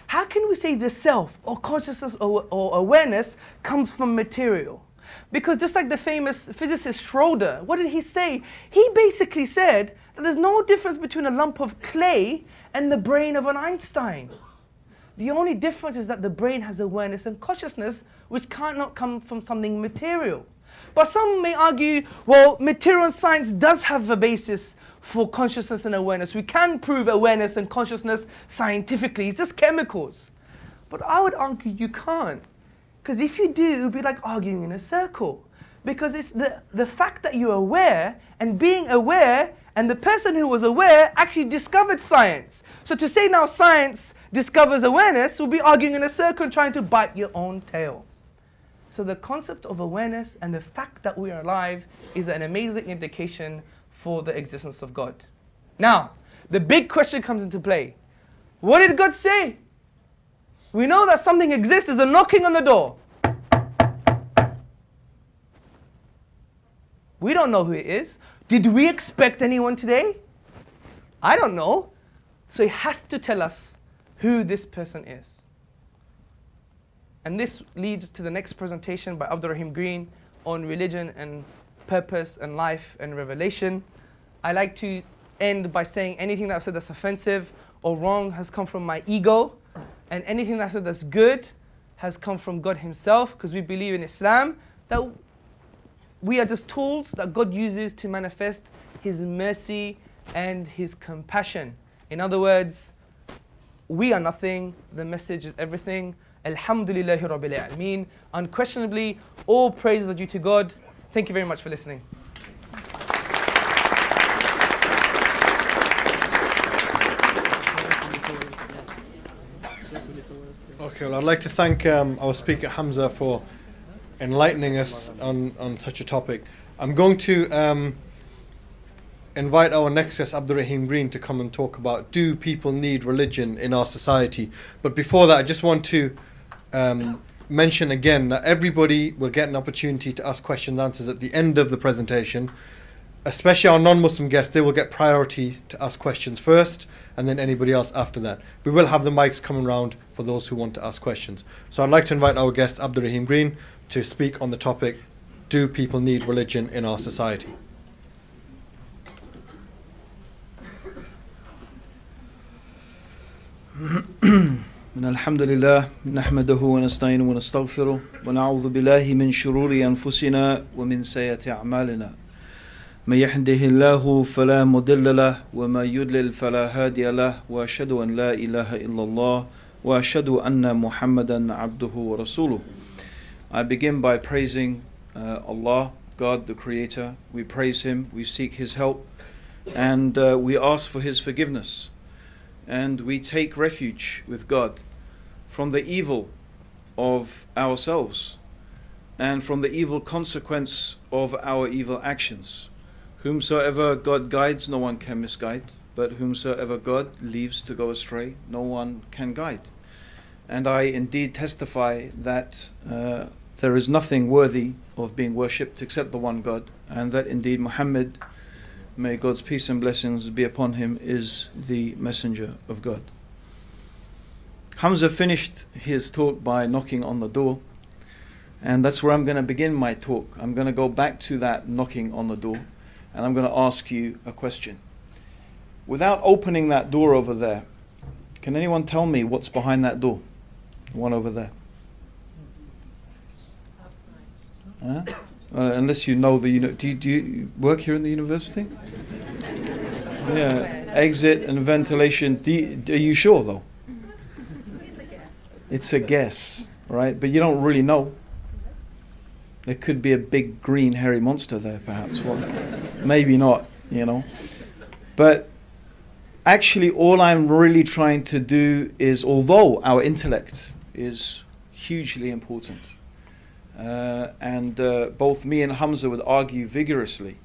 How can we say the self or consciousness or awareness comes from material? Because just like the famous physicist Schroeder, what did he say? He basically said that there's no difference between a lump of clay and the brain of an Einstein. The only difference is that the brain has awareness and consciousness, which cannot come from something material. But some may argue, well, material science does have a basis for consciousness and awareness. We can prove awareness and consciousness scientifically. It's just chemicals. But I would argue you can't. Because if you do, it would be like arguing in a circle. Because it's the fact that you're aware, and being aware And the person who was aware actually discovered science. So to say now science discovers awareness would be arguing in a circle and trying to bite your own tail. So the concept of awareness and the fact that we are alive is an amazing indication for the existence of God. Now, the big question comes into play. What did God say? We know that something exists. There's a knocking on the door. We don't know who it is. Did we expect anyone today? I don't know. So he has to tell us who this person is. And this leads to the next presentation by AbdurRaheem Green on religion and purpose and life and revelation. I like to end by saying anything that I've said that's offensive or wrong has come from my ego, and anything that I've said that's good has come from God himself, because we believe in Islam that we are just tools that God uses to manifest his mercy and his compassion. In other words, we are nothing, the message is everything. Alhamdulillahi Rabbil Alameen. Unquestionably, all praises are due to God. Thank you very much for listening.
Okay, well, I'd like to thank our speaker Hamza for enlightening us on such a topic. I'm going to invite our next guest, AbdurRaheem Green, to come and talk about, do people need religion in our society? But before that, I just want to mention again that everybody will get an opportunity to ask questions and answers at the end of the presentation. Especially our non-Muslim guests, they will get priority to ask questions first, and then anybody else after that. We will have the mics coming around for those who want to ask questions. So I'd like to invite our guest, AbdurRaheem Green, to speak on the topic, do people need religion in our society?
الحمد لله نحمده ونستعينه ونستغفره ونعوذ بالله من شرور أنفسنا ومن سيئات أعمالنا من يهده الله فلا مضل له وما يضلل فلا هادي له وأشهد أن لا إله إلا الله وأشهد أن محمدا عبده ورسوله. I begin by praising Allah, God the Creator. We praise Him, we seek His help, and we ask for His forgiveness. And we take refuge with God from the evil of ourselves and from the evil consequence of our evil actions. Whomsoever God guides, no one can misguide, but whomsoever God leaves to go astray, no one can guide. And I indeed testify that there is nothing worthy of being worshipped except the one God, and that indeed Muhammad, may God's peace and blessings be upon him, is the messenger of God. Hamza finished his talk by knocking on the door, and that's where I'm going to begin my talk. I'm going to go back to that knocking on the door, and I'm going to ask you a question. Without opening that door over there, can anyone tell me what's behind that door? The one over there. Huh? Unless you know the do you work here in the university? Yeah, exit and ventilation. Are you sure though?
It's a guess.
It's a guess, right? But you don't really know. There could be a big green hairy monster there, perhaps. Well, maybe not, you know. But actually, all I'm really trying to do is, although our intellect is hugely important, and both me and Hamza would argue vigorously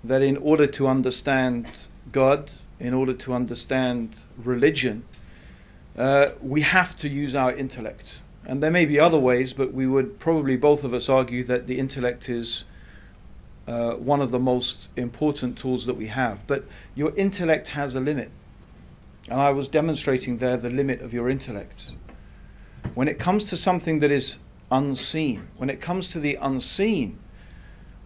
that in order to understand God, in order to understand religion, we have to use our intellect. And there may be other ways, but we would probably both of us argue that the intellect is one of the most important tools that we have. But your intellect has a limit. And I was demonstrating there the limit of your intellect. When it comes to something that is unseen, when it comes to the unseen,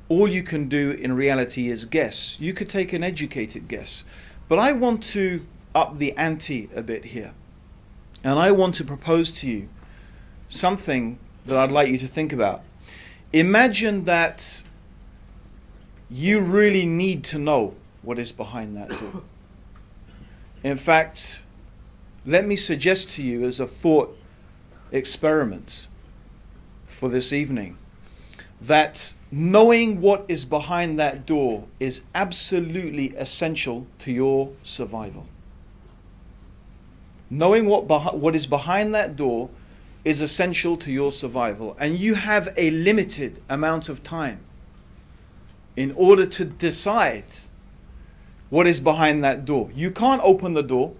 all you can do in reality is guess. You could take an educated guess. But I want to up the ante a bit here. And I want to propose to you something that I'd like you to think about. Imagine that you really need to know what is behind that door. In fact, let me suggest to you as a thought experiment for this evening that knowing what is behind that door is absolutely essential to your survival. Knowing what is behind that door is essential to your survival. And you have a limited amount of time in order to decide what is behind that door. You can't open the door.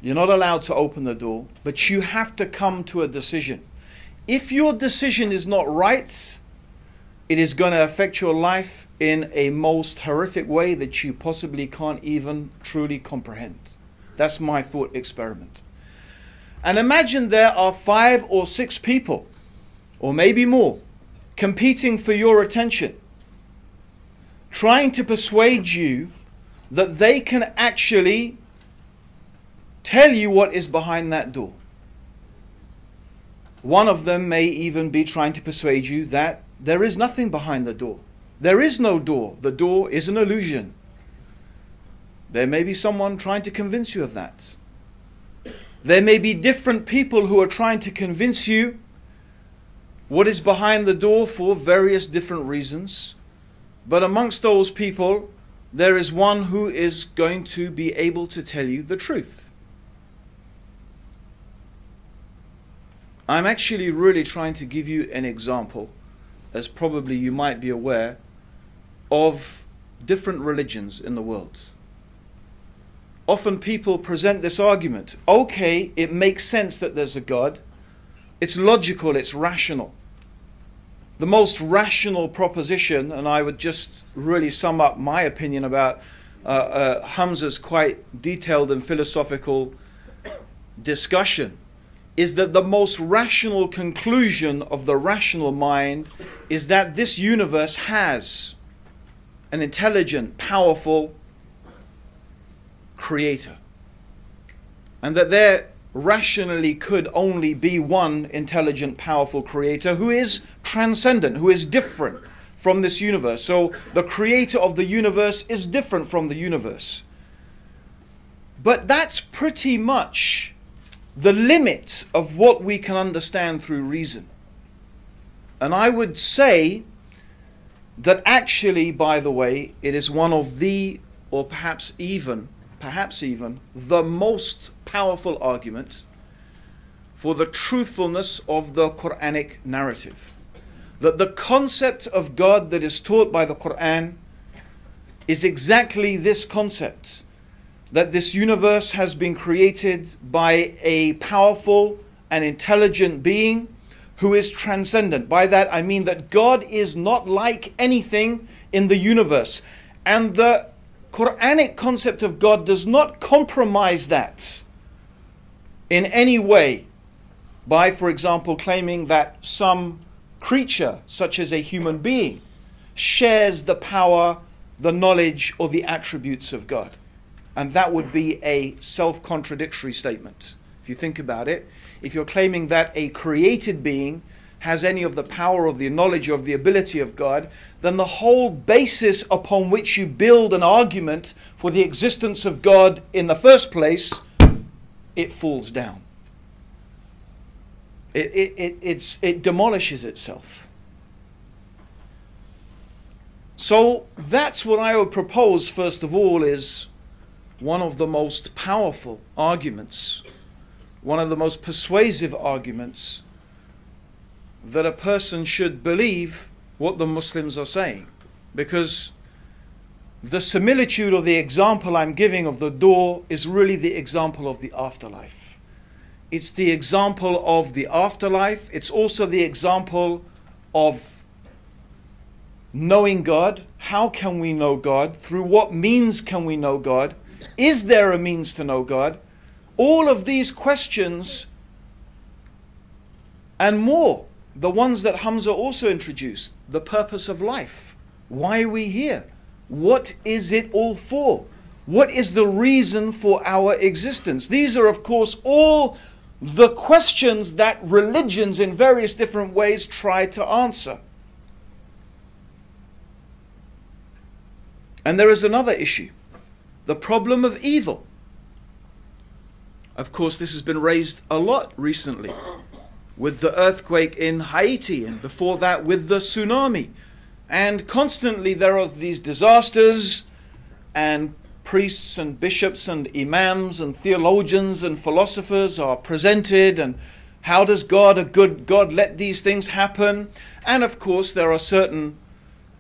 You're not allowed to open the door, but you have to come to a decision. If your decision is not right, it is going to affect your life in a most horrific way that you possibly can't even truly comprehend. That's my thought experiment. And imagine there are 5 or 6 people, or maybe more, competing for your attention, trying to persuade you that they can actually tell you what is behind that door. One of them may even be trying to persuade you that there is nothing behind the door. There is no door. The door is an illusion. There may be someone trying to convince you of that. There may be different people who are trying to convince you what is behind the door for various different reasons. But amongst those people, there is one who is going to be able to tell you the truth. I'm actually really trying to give you an example, as probably you might be aware, of different religions in the world. Often people present this argument. Okay, it makes sense that there's a God. It's logical, it's rational. The most rational proposition, and I would just really sum up my opinion about Hamza's quite detailed and philosophical discussion, is that the most rational conclusion of the rational mind is that this universe has an intelligent, powerful creator. And that there rationally could only be one intelligent, powerful creator who is transcendent, who is different from this universe. So the creator of the universe is different from the universe. But that's pretty much the limit of what we can understand through reason. And I would say that actually, by the way, it is one of the, or perhaps even the most powerful argument for the truthfulness of the Quranic narrative. That the concept of God that is taught by the Quran is exactly this concept. That this universe has been created by a powerful and intelligent being who is transcendent. By that I mean that God is not like anything in the universe. And the Quranic concept of God does not compromise that in any way by, for example, claiming that some creature, such as a human being, shares the power, the knowledge, or the attributes of God. And that would be a self-contradictory statement. If you think about it, if you're claiming that a created being has any of the power of the knowledge or of the ability of God, then the whole basis upon which you build an argument for the existence of God in the first place, it falls down. It demolishes itself. So that's what I would propose, first of all, is one of the most powerful arguments, one of the most persuasive arguments that a person should believe what the Muslims are saying. Because the similitude or the example I'm giving of the door is really the example of the afterlife. It's the example of the afterlife. It's also the example of knowing God. How can we know God? Through what means can we know God? Is there a means to know God? All of these questions and more, the ones that Hamza also introduced, the purpose of life. Why are we here? What is it all for? What is the reason for our existence? These are, of course, all the questions that religions in various different ways try to answer. And there is another issue, the problem of evil. Of course, this has been raised a lot recently. with the earthquake in Haiti, and before that with the tsunami. And constantly there are these disasters, and priests and bishops and imams and theologians and philosophers are presented, and how does God, a good God, let these things happen? And of course there are certain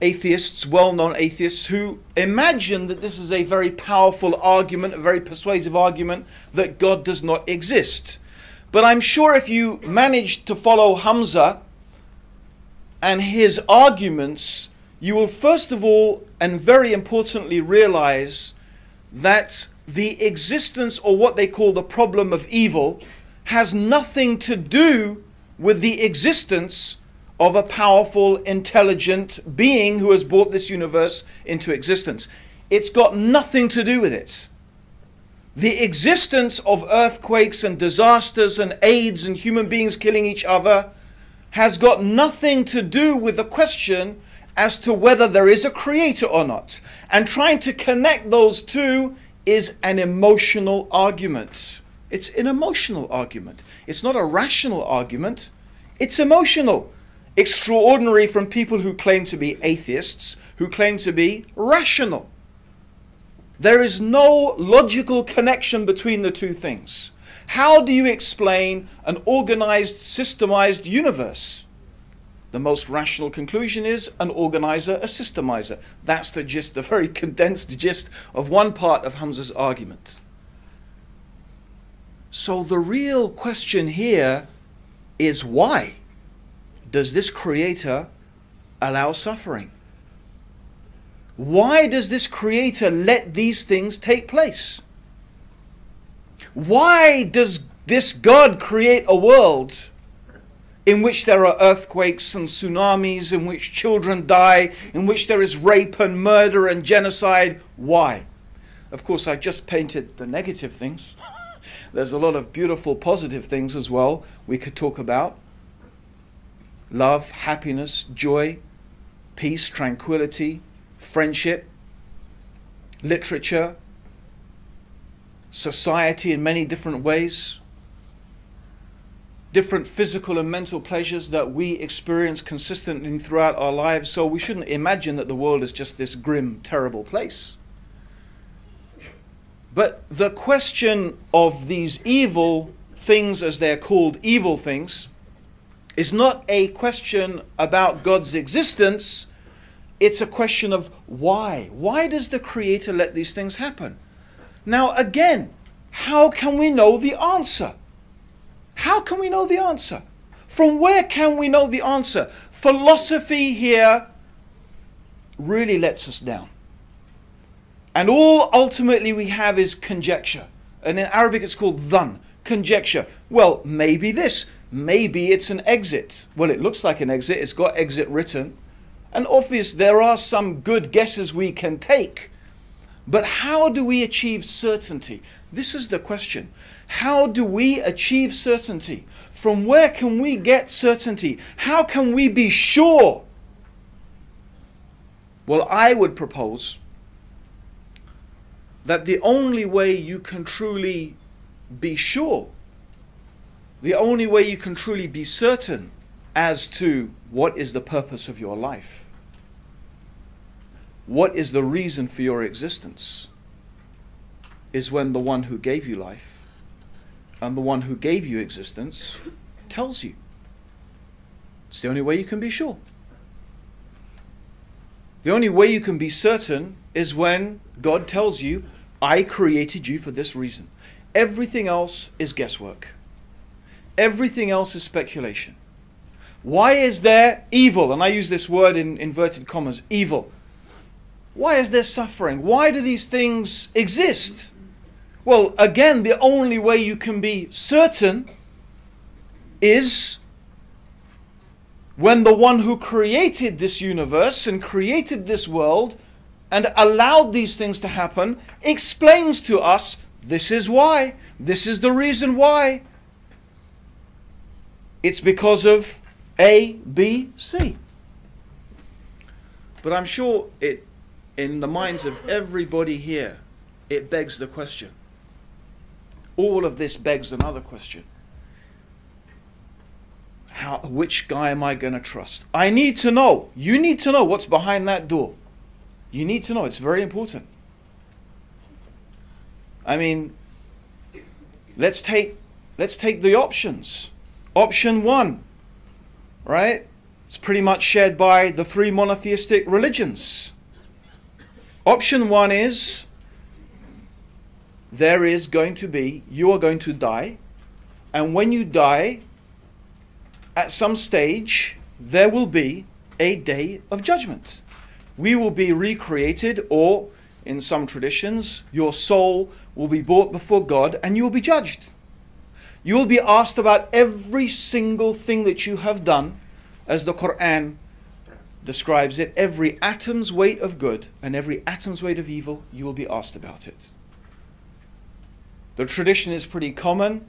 atheists, well-known atheists, who imagine that this is a very powerful argument, a very persuasive argument, that God does not exist. But I'm sure if you manage to follow Hamza and his arguments, you will first of all and very importantly realize that the existence, or what they call the problem of evil, has nothing to do with the existence of a powerful, intelligent being who has brought this universe into existence. It's got nothing to do with it. The existence of earthquakes and disasters and AIDS and human beings killing each other has got nothing to do with the question as to whether there is a creator or not. And trying to connect those two is an emotional argument. It's an emotional argument. It's not a rational argument. It's emotional. Extraordinary from people who claim to be atheists, who claim to be rational. There is no logical connection between the two things. How do you explain an organized, systemized universe? The most rational conclusion is an organizer, a systemizer. That's the gist, the very condensed gist of one part of Hamza's argument. So the real question here is, why does this creator allow suffering? Why does this creator let these things take place? Why does this God create a world in which there are earthquakes and tsunamis, in which children die, in which there is rape and murder and genocide? Why? Of course, I just painted the negative things. There's a lot of beautiful positive things as well we could talk about. Love, happiness, joy, peace, tranquility, friendship, literature, society in many different ways, different physical and mental pleasures that we experience consistently throughout our lives. So we shouldn't imagine that the world is just this grim, terrible place. But the question of these evil things, as they're called, evil things, is not a question about God's existence. It's a question of why. Why does the Creator let these things happen? Now again, how can we know the answer? How can we know the answer? From where can we know the answer? Philosophy here really lets us down. And all ultimately we have is conjecture. And in Arabic it's called dhann, conjecture. Well, maybe this. Maybe it's an exit. Well, it looks like an exit. It's got exit written. And obviously there are some good guesses we can take. But how do we achieve certainty? This is the question. How do we achieve certainty? From where can we get certainty? How can we be sure? Well, I would propose that the only way you can truly be sure, the only way you can truly be certain as to what is the purpose of your life, what is the reason for your existence, is when the one who gave you life and the one who gave you existence tells you. It's the only way you can be sure. The only way you can be certain is when God tells you, I created you for this reason. Everything else is guesswork. Everything else is speculation. Why is there evil? And I use this word in inverted commas, evil. Why is there suffering? Why do these things exist? Well, again, the only way you can be certain is when the one who created this universe and created this world and allowed these things to happen explains to us, this is why, this is the reason why. It's because of A, B, C. But I'm sure it, in the minds of everybody here, it begs the question. All of this begs another question. Which guy am I going to trust? I need to know. You need to know what's behind that door. You need to know. It's very important. I mean, let's take the options. Option 1, right? It's pretty much shared by the 3 monotheistic religions. Option 1 is you are going to die, and when you die, at some stage, there will be a day of judgment. We will be recreated, or in some traditions, your soul will be brought before God and you will be judged. You will be asked about every single thing that you have done, as the Quran describes it. Every atom's weight of good and every atom's weight of evil, you will be asked about it. The tradition is pretty common.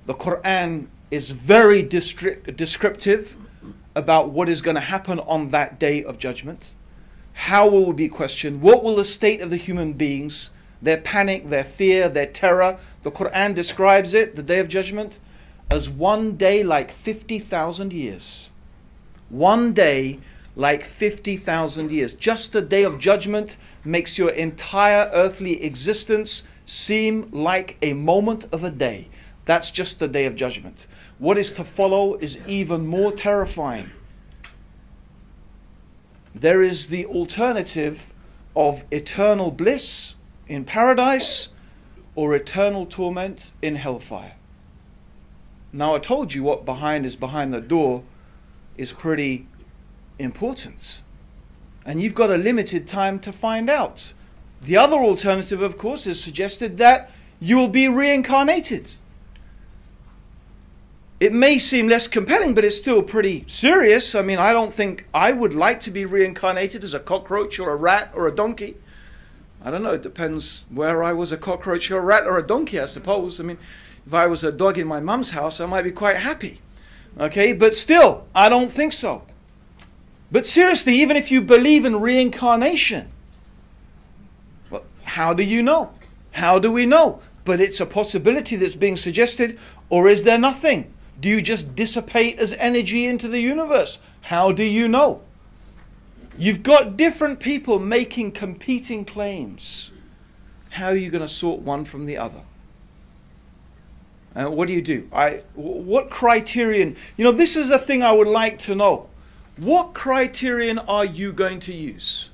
The Quran is very descriptive about what is going to happen on that day of judgment. How will we be questioned? What will the state of the human beings, their panic, their fear, their terror? The Quran describes it, the day of judgment, as one day like 50,000 years. One day like 50,000 years. Just the day of judgment makes your entire earthly existence seem like a moment of a day. That's just the day of judgment. What is to follow is even more terrifying. There is the alternative of eternal bliss in paradise or eternal torment in hellfire. Now, I told you what is behind the door is pretty important. And you've got a limited time to find out. The other alternative, of course, is suggested that you will be reincarnated. It may seem less compelling, but it's still pretty serious. I mean, I don't think I would like to be reincarnated as a cockroach or a rat or a donkey. I don't know, it depends where I was, a cockroach or a rat or a donkey, I suppose. I mean, if I was a dog in my mum's house, I might be quite happy. Okay, but still, I don't think so. But seriously, even if you believe in reincarnation, well, how do you know? How do we know? But it's a possibility that's being suggested, or is there nothing? Do you just dissipate as energy into the universe? How do you know? You've got different people making competing claims. How are you going to sort one from the other? And what do? What criterion? You know, this is a thing I would like to know. What criterion are you going to use?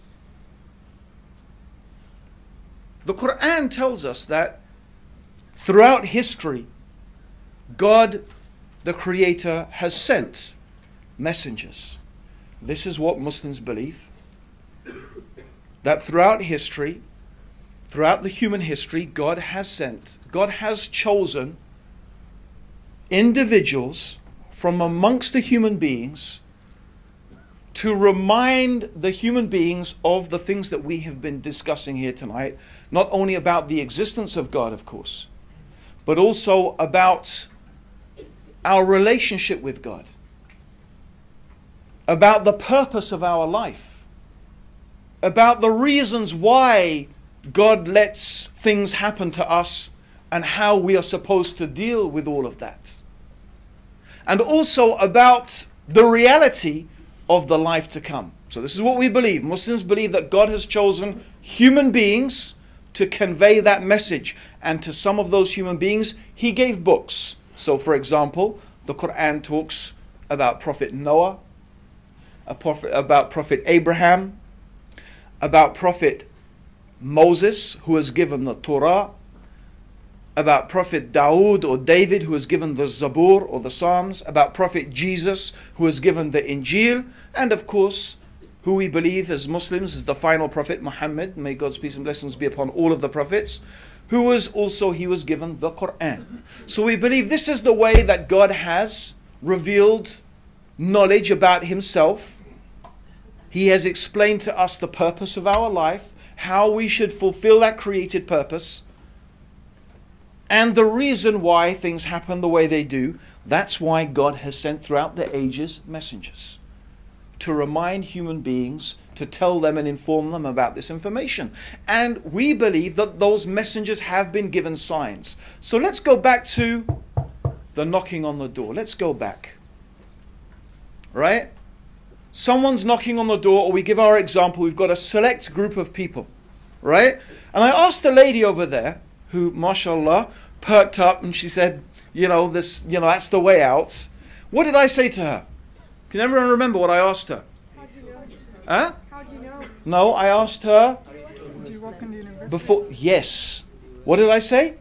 The Quran tells us that throughout history, God, the Creator, has sent messengers. This is what Muslims believe. That throughout history, throughout the human history, God has chosen individuals from amongst the human beings to remind the human beings of the things that we have been discussing here tonight, not only about the existence of God, of course, but also about our relationship with God, about the purpose of our life, about the reasons why God lets things happen to us and how we are supposed to deal with all of that. And also about the reality of the life to come. So this is what we believe. Muslims believe that God has chosen human beings to convey that message. And to some of those human beings, He gave books. So for example, the Quran talks about Prophet Noah, about Prophet Abraham, about Prophet Moses, who was given the Torah, about Prophet Dawood or David, who was given the Zabur or the Psalms, about Prophet Jesus, who was given the Injil, and of course, who we believe as Muslims is the final Prophet Muhammad, may God's peace and blessings be upon all of the prophets, he was given the Quran. So we believe this is the way that God has revealed knowledge about Himself. He has explained to us the purpose of our life, how we should fulfill that created purpose, and the reason why things happen the way they do. That's why God has sent throughout the ages messengers to remind human beings, to tell them and inform them about this information. And we believe that those messengers have been given signs. So let's go back to the knocking on the door. Let's go back. right? Someone's knocking on the door, or we give our example, we've got a select group of people, right? And I asked the lady over there, who, mashallah, perked up and she said, that's the way out. What did I say to her? Can everyone remember what I asked her?
How do you know?
Huh?
How do you know?
No, I asked her
Do you work in the university?
before, yes. What did I say?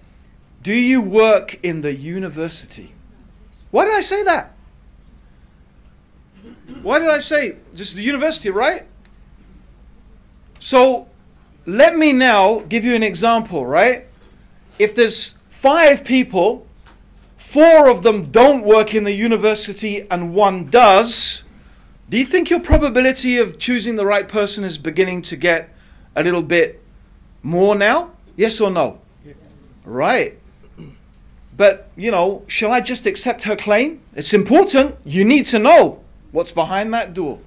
Do you work in the university? Why did I say that? Why did I say just the university, right? So let me now give you an example, right? If there's 5 people, 4 of them don't work in the university and 1 does, do you think your probability of choosing the right person is beginning to get a little bit more now? Yes or no? Yes. Right. But, shall I just accept her claim? It's important. You need to know what's behind that door.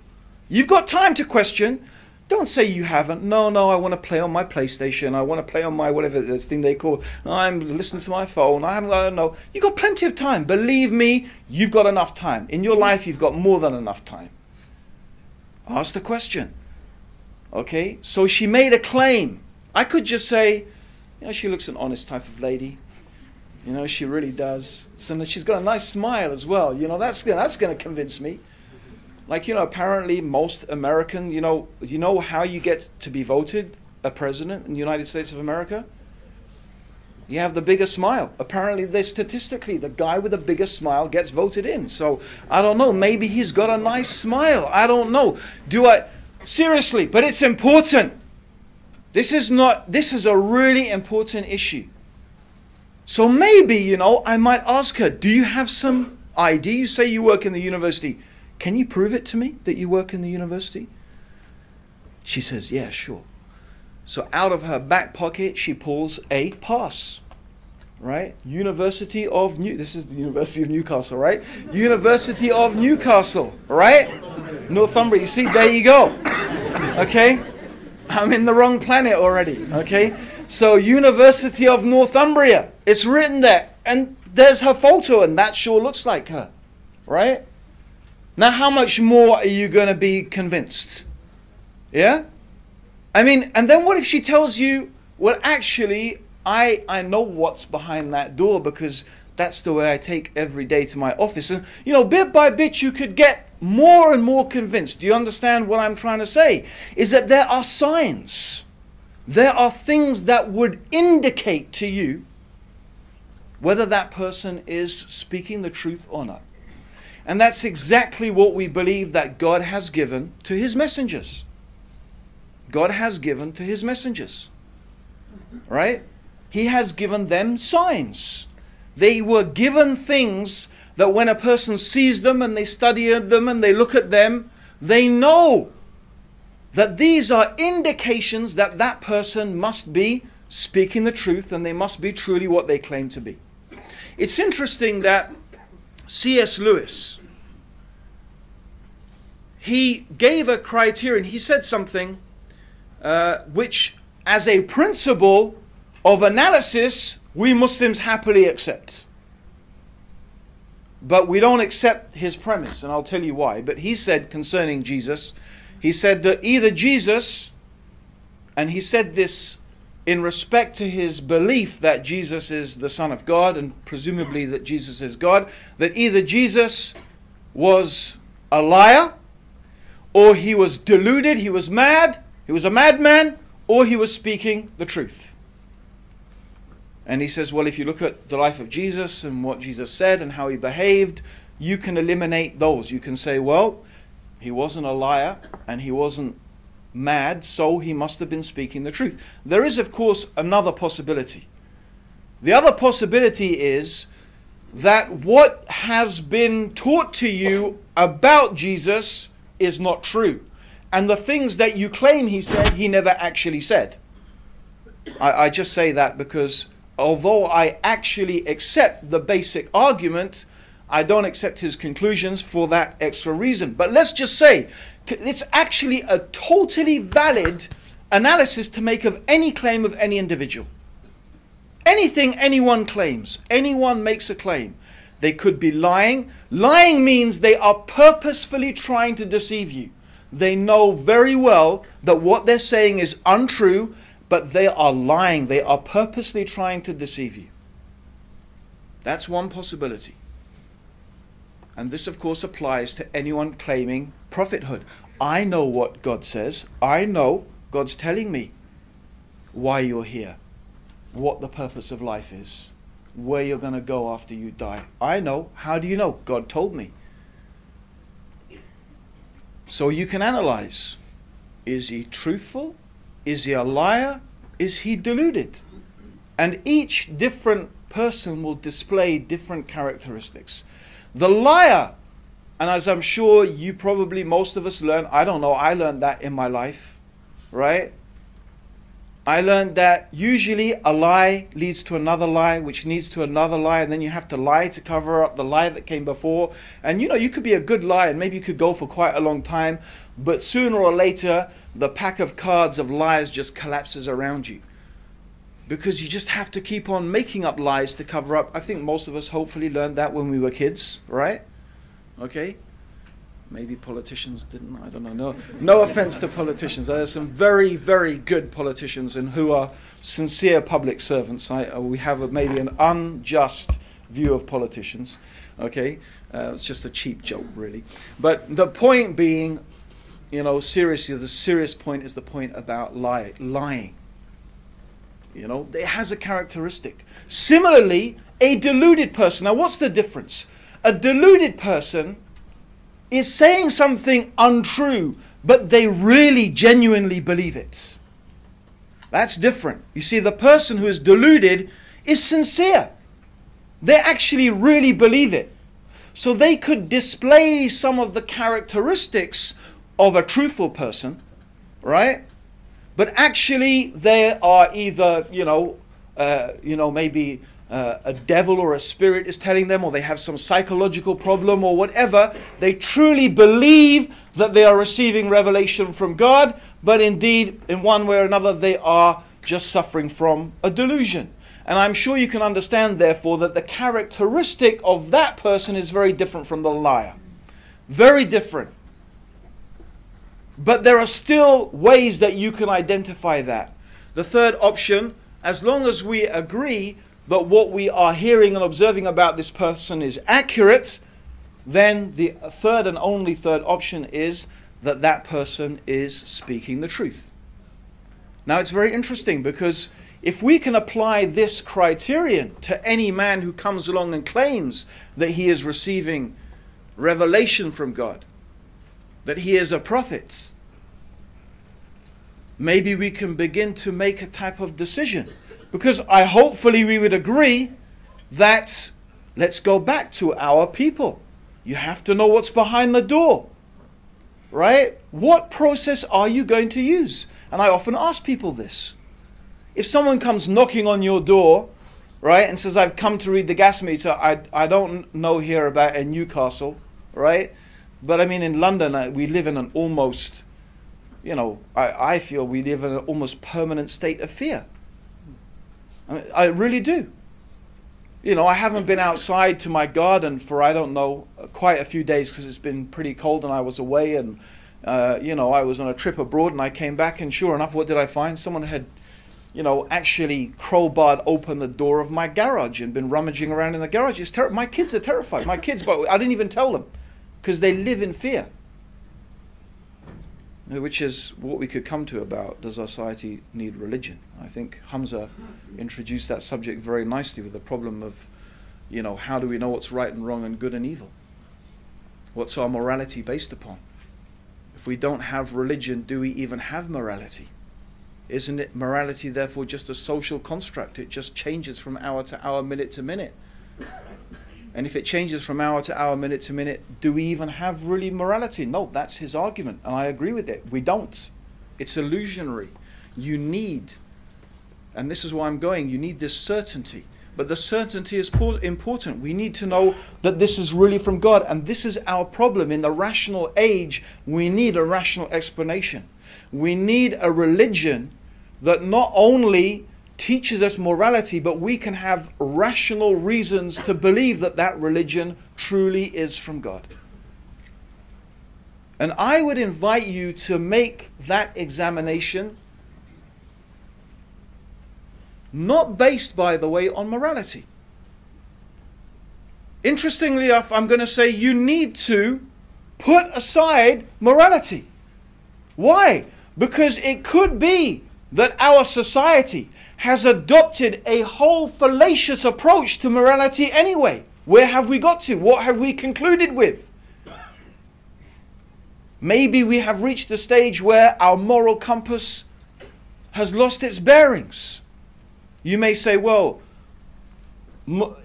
You've got time to question. Don't say you haven't. No, I want to play on my PlayStation. I want to play on my whatever this thing they call. I'm listening to my phone. I don't know. You've got plenty of time. Believe me, you've got enough time. In your life, you've got more than enough time. Ask the question. Okay? So she made a claim. I could just say, she looks an honest type of lady. She really does. So she's got a nice smile as well. That's going to convince me. Like, apparently most American, you know how you get to be voted a president in the United States of America? You have the biggest smile. Apparently, statistically, the guy with the biggest smile gets voted in. So, I don't know. Maybe he's got a nice smile. I don't know. Seriously, but it's important. This is a really important issue. So maybe, I might ask her, do you have some ID? You say you work in the university. Can you prove it to me that you work in the university? She says, yeah, sure. So out of her back pocket, she pulls a pass, right? This is the University of Newcastle, right? University of Newcastle, right? Northumbria, you see, there you go. Okay? I'm in the wrong planet already, okay? So University of Northumbria, it's written there. And there's her photo, and that sure looks like her, right? Now, how much more are you going to be convinced? Yeah? I mean, and then what if she tells you, well, actually, I know what's behind that door because that's the way I take every day to my office. And, bit by bit, you could get more and more convinced. Do you understand what I'm trying to say? Is that there are signs. There are things that would indicate to you whether that person is speaking the truth or not. And that's exactly what we believe that God has given to his messengers. God has given to his messengers. Right? He has given them signs. They were given things that when a person sees them and they study them and they look at them, they know that these are indications that that person must be speaking the truth and they must be truly what they claim to be. It's interesting that C.S. Lewis, he gave a criterion. He said something which, as a principle of analysis, we Muslims happily accept. But we don't accept his premise, and I'll tell you why. But he said concerning Jesus, he said that either Jesus, and he said this in respect to his belief that Jesus is the Son of God, and presumably that Jesus is God, that either Jesus was a liar, or he was deluded, he was mad, he was a madman, or he was speaking the truth. And he says, well, if you look at the life of Jesus and what Jesus said and how he behaved, you can eliminate those. You can say, well, he wasn't a liar and he wasn't mad, so he must have been speaking the truth. There is, of course, another possibility. The other possibility is that what has been taught to you about Jesus is not true. And the things that you claim he said, he never actually said. I just say that because although I actually accept the basic argument, I don't accept his conclusions for that extra reason. But let's just say it's actually a totally valid analysis to make of any claim of any individual. Anything anyone claims, anyone makes a claim. They could be lying. Lying means they are purposefully trying to deceive you. They know very well that what they're saying is untrue, but they are lying. They are purposely trying to deceive you. That's one possibility. And this, of course, applies to anyone claiming prophethood. I know what God says. I know God's telling me why you're here, what the purpose of life is, where you're going to go after you die. I know. How do you know? God told me. So you can analyze. Is he truthful? Is he a liar? Is he deluded? And each different person will display different characteristics. The liar, and as I'm sure you probably, most of us learn, I don't know, I learned that in my life, right? I learned that usually a lie leads to another lie, which leads to another lie, and then you have to lie to cover up the lie that came before. And you know, you could be a good liar, and maybe you could go for quite a long time, but sooner or later, the pack of cards of lies just collapses around you. Because you just have to keep on making up lies to cover up. I think most of us hopefully learned that when we were kids, right? Okay? Maybe politicians didn't, I don't know. No offense to politicians. There are some very, very good politicians and who are sincere public servants. We have maybe an unjust view of politicians. Okay? It's just a cheap joke, really. But the point being, you know, seriously, the serious point is the point about lying. You know, it has a characteristic. Similarly, a deluded person. Now, what's the difference? A deluded person is saying something untrue, but they really genuinely believe it. That's different. You see, the person who is deluded is sincere. They actually really believe it. So they could display some of the characteristics of a truthful person, right? But actually they are either, maybe a devil or a spirit is telling them, or they have some psychological problem or whatever. They truly believe that they are receiving revelation from God, but indeed, in one way or another, they are just suffering from a delusion. And I'm sure you can understand, therefore, that the characteristic of that person is very different from the liar. Very different. But there are still ways that you can identify that. The third option, as long as we agree that what we are hearing and observing about this person is accurate, then the third and only third option is that that person is speaking the truth. Now it's very interesting, because if we can apply this criterion to any man who comes along and claims that he is receiving revelation from God, that he is a prophet, maybe we can begin to make a type of decision. Because hopefully we would agree that, let's go back to our people. You have to know what's behind the door, right? What process are you going to use? And I often ask people this. If someone comes knocking on your door, right, and says, I've come to read the gas meter, I don't know here about in Newcastle, right? But I mean, in London, we live in an almost, I feel we live in an almost permanent state of fear. I really do. I haven't been outside to my garden for, I don't know, quite a few days, because it's been pretty cold and I was away, and, I was on a trip abroad, and I came back, and sure enough, what did I find? Someone had, actually crowbarred open the door of my garage and been rummaging around in the garage. It's my kids are terrified. My kids, but I didn't even tell them, because they live in fear. Which is what we could come to about, does our society need religion? I think Hamza introduced that subject very nicely with the problem of, how do we know what's right and wrong and good and evil? What's our morality based upon? If we don't have religion, do we even have morality? Isn't it morality therefore just a social construct? It just changes from hour to hour, minute to minute. And if it changes from hour to hour, minute to minute, do we even have really morality? No, that's his argument, and I agree with it. We don't. It's illusionary. You need, and this is why I'm going, you need this certainty. But the certainty is important. We need to know that this is really from God, and this is our problem. In the rational age, we need a rational explanation. We need a religion that not only teaches us morality, but we can have rational reasons to believe that that religion truly is from God. And I would invite you to make that examination, not based, by the way, on morality. Interestingly enough, I'm going to say you need to put aside morality. Why? Because it could be that our society has adopted a whole fallacious approach to morality anyway. Where have we got to? What have we concluded with? Maybe we have reached a stage where our moral compass has lost its bearings. You may say, well,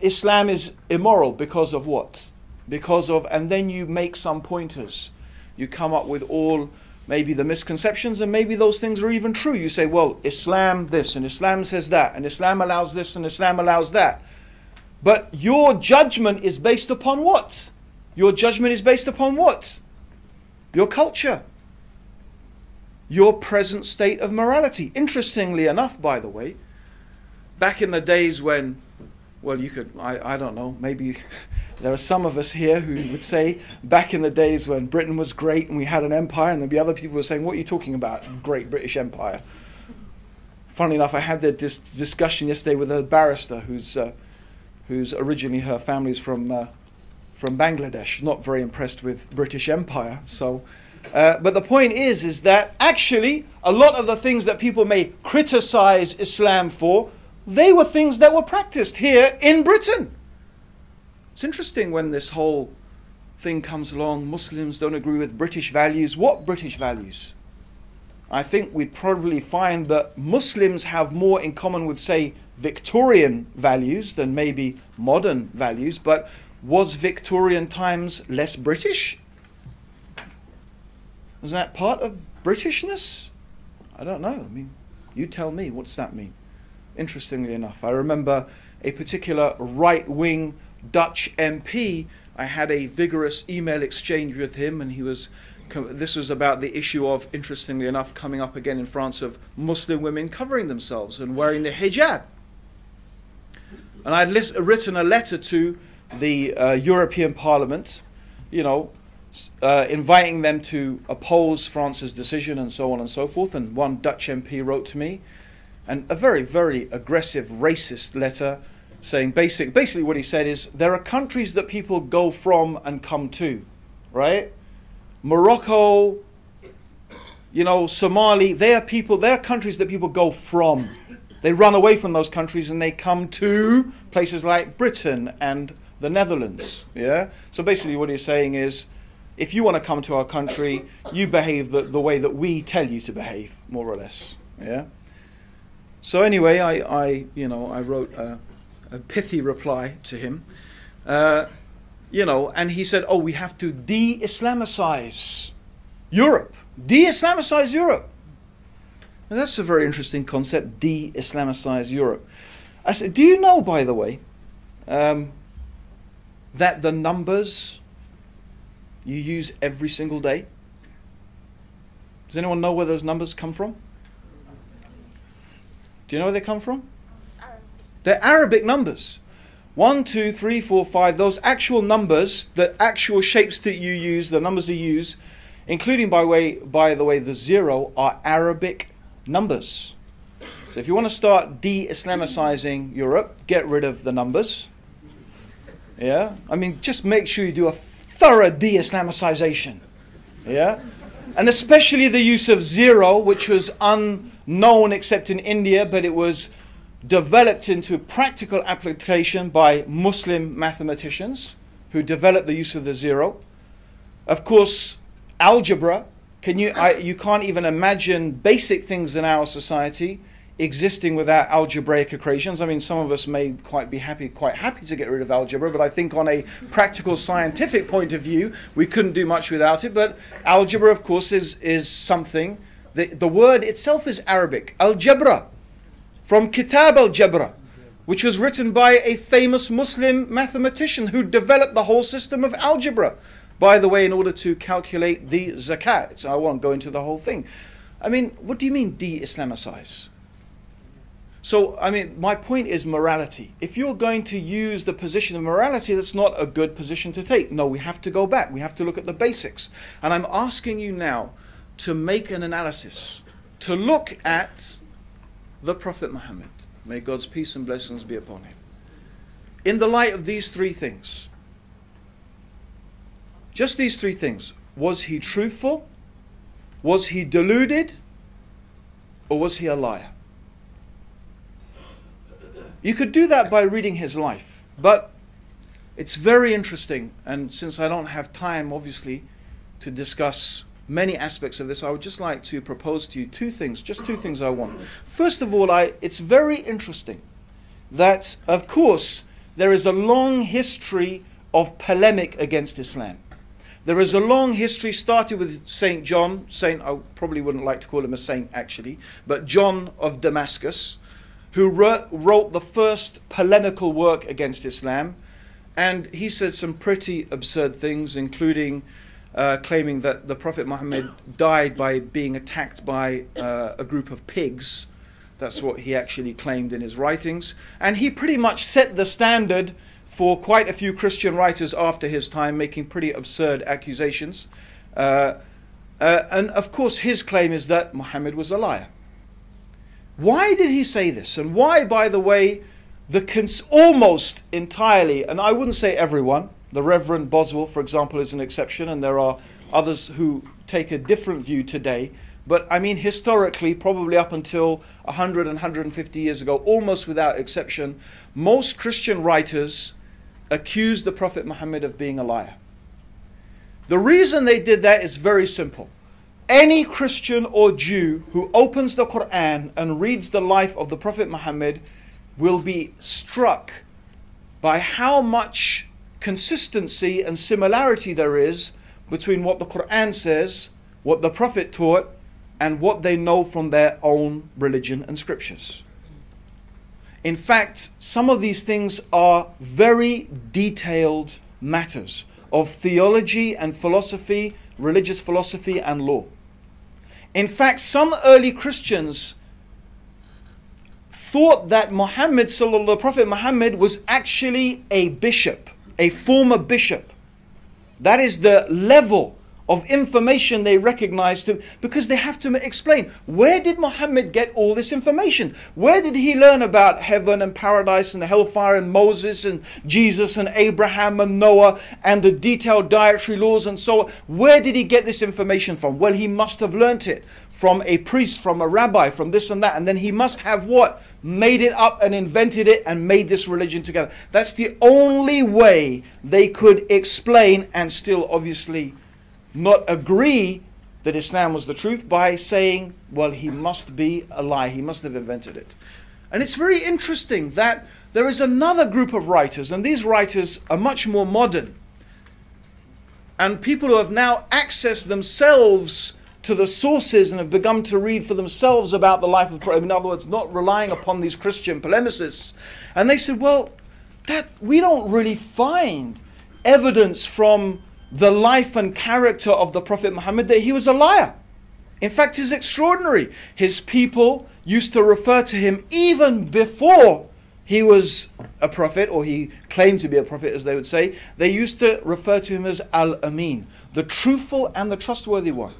Islam is immoral because of what? Because of, and then you make some pointers. You come up with all maybe the misconceptions, and maybe those things are even true. You say, well, Islam this, and Islam says that, and Islam allows this, and Islam allows that. But your judgment is based upon what? Your judgment is based upon what? Your culture. Your present state of morality. Interestingly enough, by the way, back in the days when, well, you could, I don't know, maybe there are some of us here who would say back in the days when Britain was great and we had an empire, and there'd be other people who were saying, what are you talking about, great British Empire? Funnily enough, I had this discussion yesterday with a barrister who's originally, her family's from Bangladesh, not very impressed with British Empire. So, but the point is that actually a lot of the things that people may criticize Islam for, they were things that were practiced here in Britain. It's interesting when this whole thing comes along, Muslims don't agree with British values. What British values? I think we'd probably find that Muslims have more in common with, say, Victorian values than maybe modern values, but was Victorian times less British? Was that part of Britishness? I don't know. I mean, you tell me, what's that mean? Interestingly enough, I remember a particular right-wing Dutch MP. I had a vigorous email exchange with him, and this was about the issue of, interestingly enough, coming up again in France, of Muslim women covering themselves and wearing the hijab. And I'd written a letter to the European Parliament, inviting them to oppose France's decision and so on and so forth. And one Dutch MP wrote to me, and a very, very aggressive, racist letter, saying basically what he said is, there are countries that people go from and come to, right? Morocco, Somali, they are countries that people go from. They run away from those countries and they come to places like Britain and the Netherlands. Yeah. So basically, what he's saying is, if you want to come to our country, you behave the way that we tell you to behave, more or less. Yeah. So anyway, I wrote a pithy reply to him, and he said, "Oh, we have to de-Islamicize Europe, de-Islamicize Europe." And that's a very interesting concept, de-Islamicize Europe. I said, do you know, by the way, that the numbers you use every single day, does anyone know where those numbers come from? Do you know where they come from? They're Arabic numbers. 1, 2, 3, 4, 5, those actual numbers, the actual shapes that you use, the numbers you use, including, by the way, the 0, are Arabic numbers. So if you want to start de-Islamicizing Europe, get rid of the numbers. Yeah? I mean, just make sure you do a thorough de-Islamicization. Yeah? And especially the use of 0, which was unknown except in India, but it was developed into practical application by Muslim mathematicians who developed the use of the 0. Of course, algebra, you can't even imagine basic things in our society existing without algebraic equations. I mean, some of us may quite happy to get rid of algebra, but I think on a practical scientific point of view, we couldn't do much without it. But algebra, of course, is something. The word itself is Arabic, al-jabra, from Kitab al-Jabra, which was written by a famous Muslim mathematician who developed the whole system of algebra, by the way, in order to calculate the zakat. So I won't go into the whole thing. I mean, what do you mean de-Islamicize? So, I mean, my point is morality. If you're going to use the position of morality, that's not a good position to take. No, we have to go back. We have to look at the basics. And I'm asking you now to make an analysis, to look at the Prophet Muhammad. May God's peace and blessings be upon him. In the light of these three things, just these three things, was he truthful? Was he deluded? Or was he a liar? You could do that by reading his life, but it's very interesting, and since I don't have time, obviously, to discuss many aspects of this, I would just like to propose to you two things, just two things I want. First of all, it's very interesting that, of course, there is a long history of polemic against Islam. There is a long history, started with St. John, I probably wouldn't like to call him a saint actually, but John of Damascus, who wrote the first polemical work against Islam. And he said some pretty absurd things, including claiming that the Prophet Muhammad died by being attacked by a group of pigs. That's what he actually claimed in his writings. And he pretty much set the standard for quite a few Christian writers after his time, making pretty absurd accusations. And of course, his claim is that Muhammad was a liar. Why did he say this? And why, by the way, almost entirely, and I wouldn't say everyone, the Reverend Boswell, for example, is an exception, and there are others who take a different view today, but I mean historically, probably up until 100 and 150 years ago, almost without exception, most Christian writers accused the Prophet Muhammad of being a liar. The reason they did that is very simple. Any Christian or Jew who opens the Quran and reads the life of the Prophet Muhammad will be struck by how much consistency and similarity there is between what the Quran says, what the Prophet taught, and what they know from their own religion and scriptures. In fact, some of these things are very detailed matters of theology and philosophy, religious philosophy and law. In fact, some early Christians thought that the Prophet Muhammad was actually a bishop, a former bishop. That is the level of information they recognized, because they have to explain, where did Muhammad get all this information? Where did he learn about heaven and paradise and the hellfire and Moses and Jesus and Abraham and Noah and the detailed dietary laws and so on? Where did he get this information from? Well, he must have learnt it from a priest, from a rabbi, from this and that, and then he must have what? Made it up and invented it and made this religion together. That's the only way they could explain and still obviously not agree that Islam was the truth, by saying, well, he must be a lie, he must have invented it. And it's very interesting that there is another group of writers, and these writers are much more modern, and people who have now accessed themselves to the sources and have begun to read for themselves about the life of the Prophet, in other words, not relying upon these Christian polemicists. And they said, well, that we don't really find evidence from the life and character of the Prophet Muhammad that he was a liar. In fact, it's extraordinary. His people used to refer to him, even before he was a prophet, or he claimed to be a prophet, as they would say, they used to refer to him as Al-Amin, the truthful and the trustworthy one.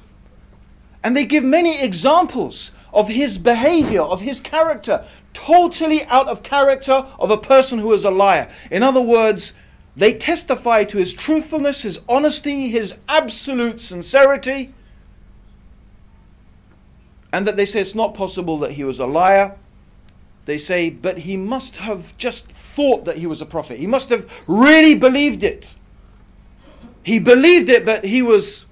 And they give many examples of his behavior, of his character, totally out of character of a person who is a liar. In other words, they testify to his truthfulness, his honesty, his absolute sincerity, and that they say it's not possible that he was a liar. They say, but he must have just thought that he was a prophet. He must have really believed it. He believed it, but he was,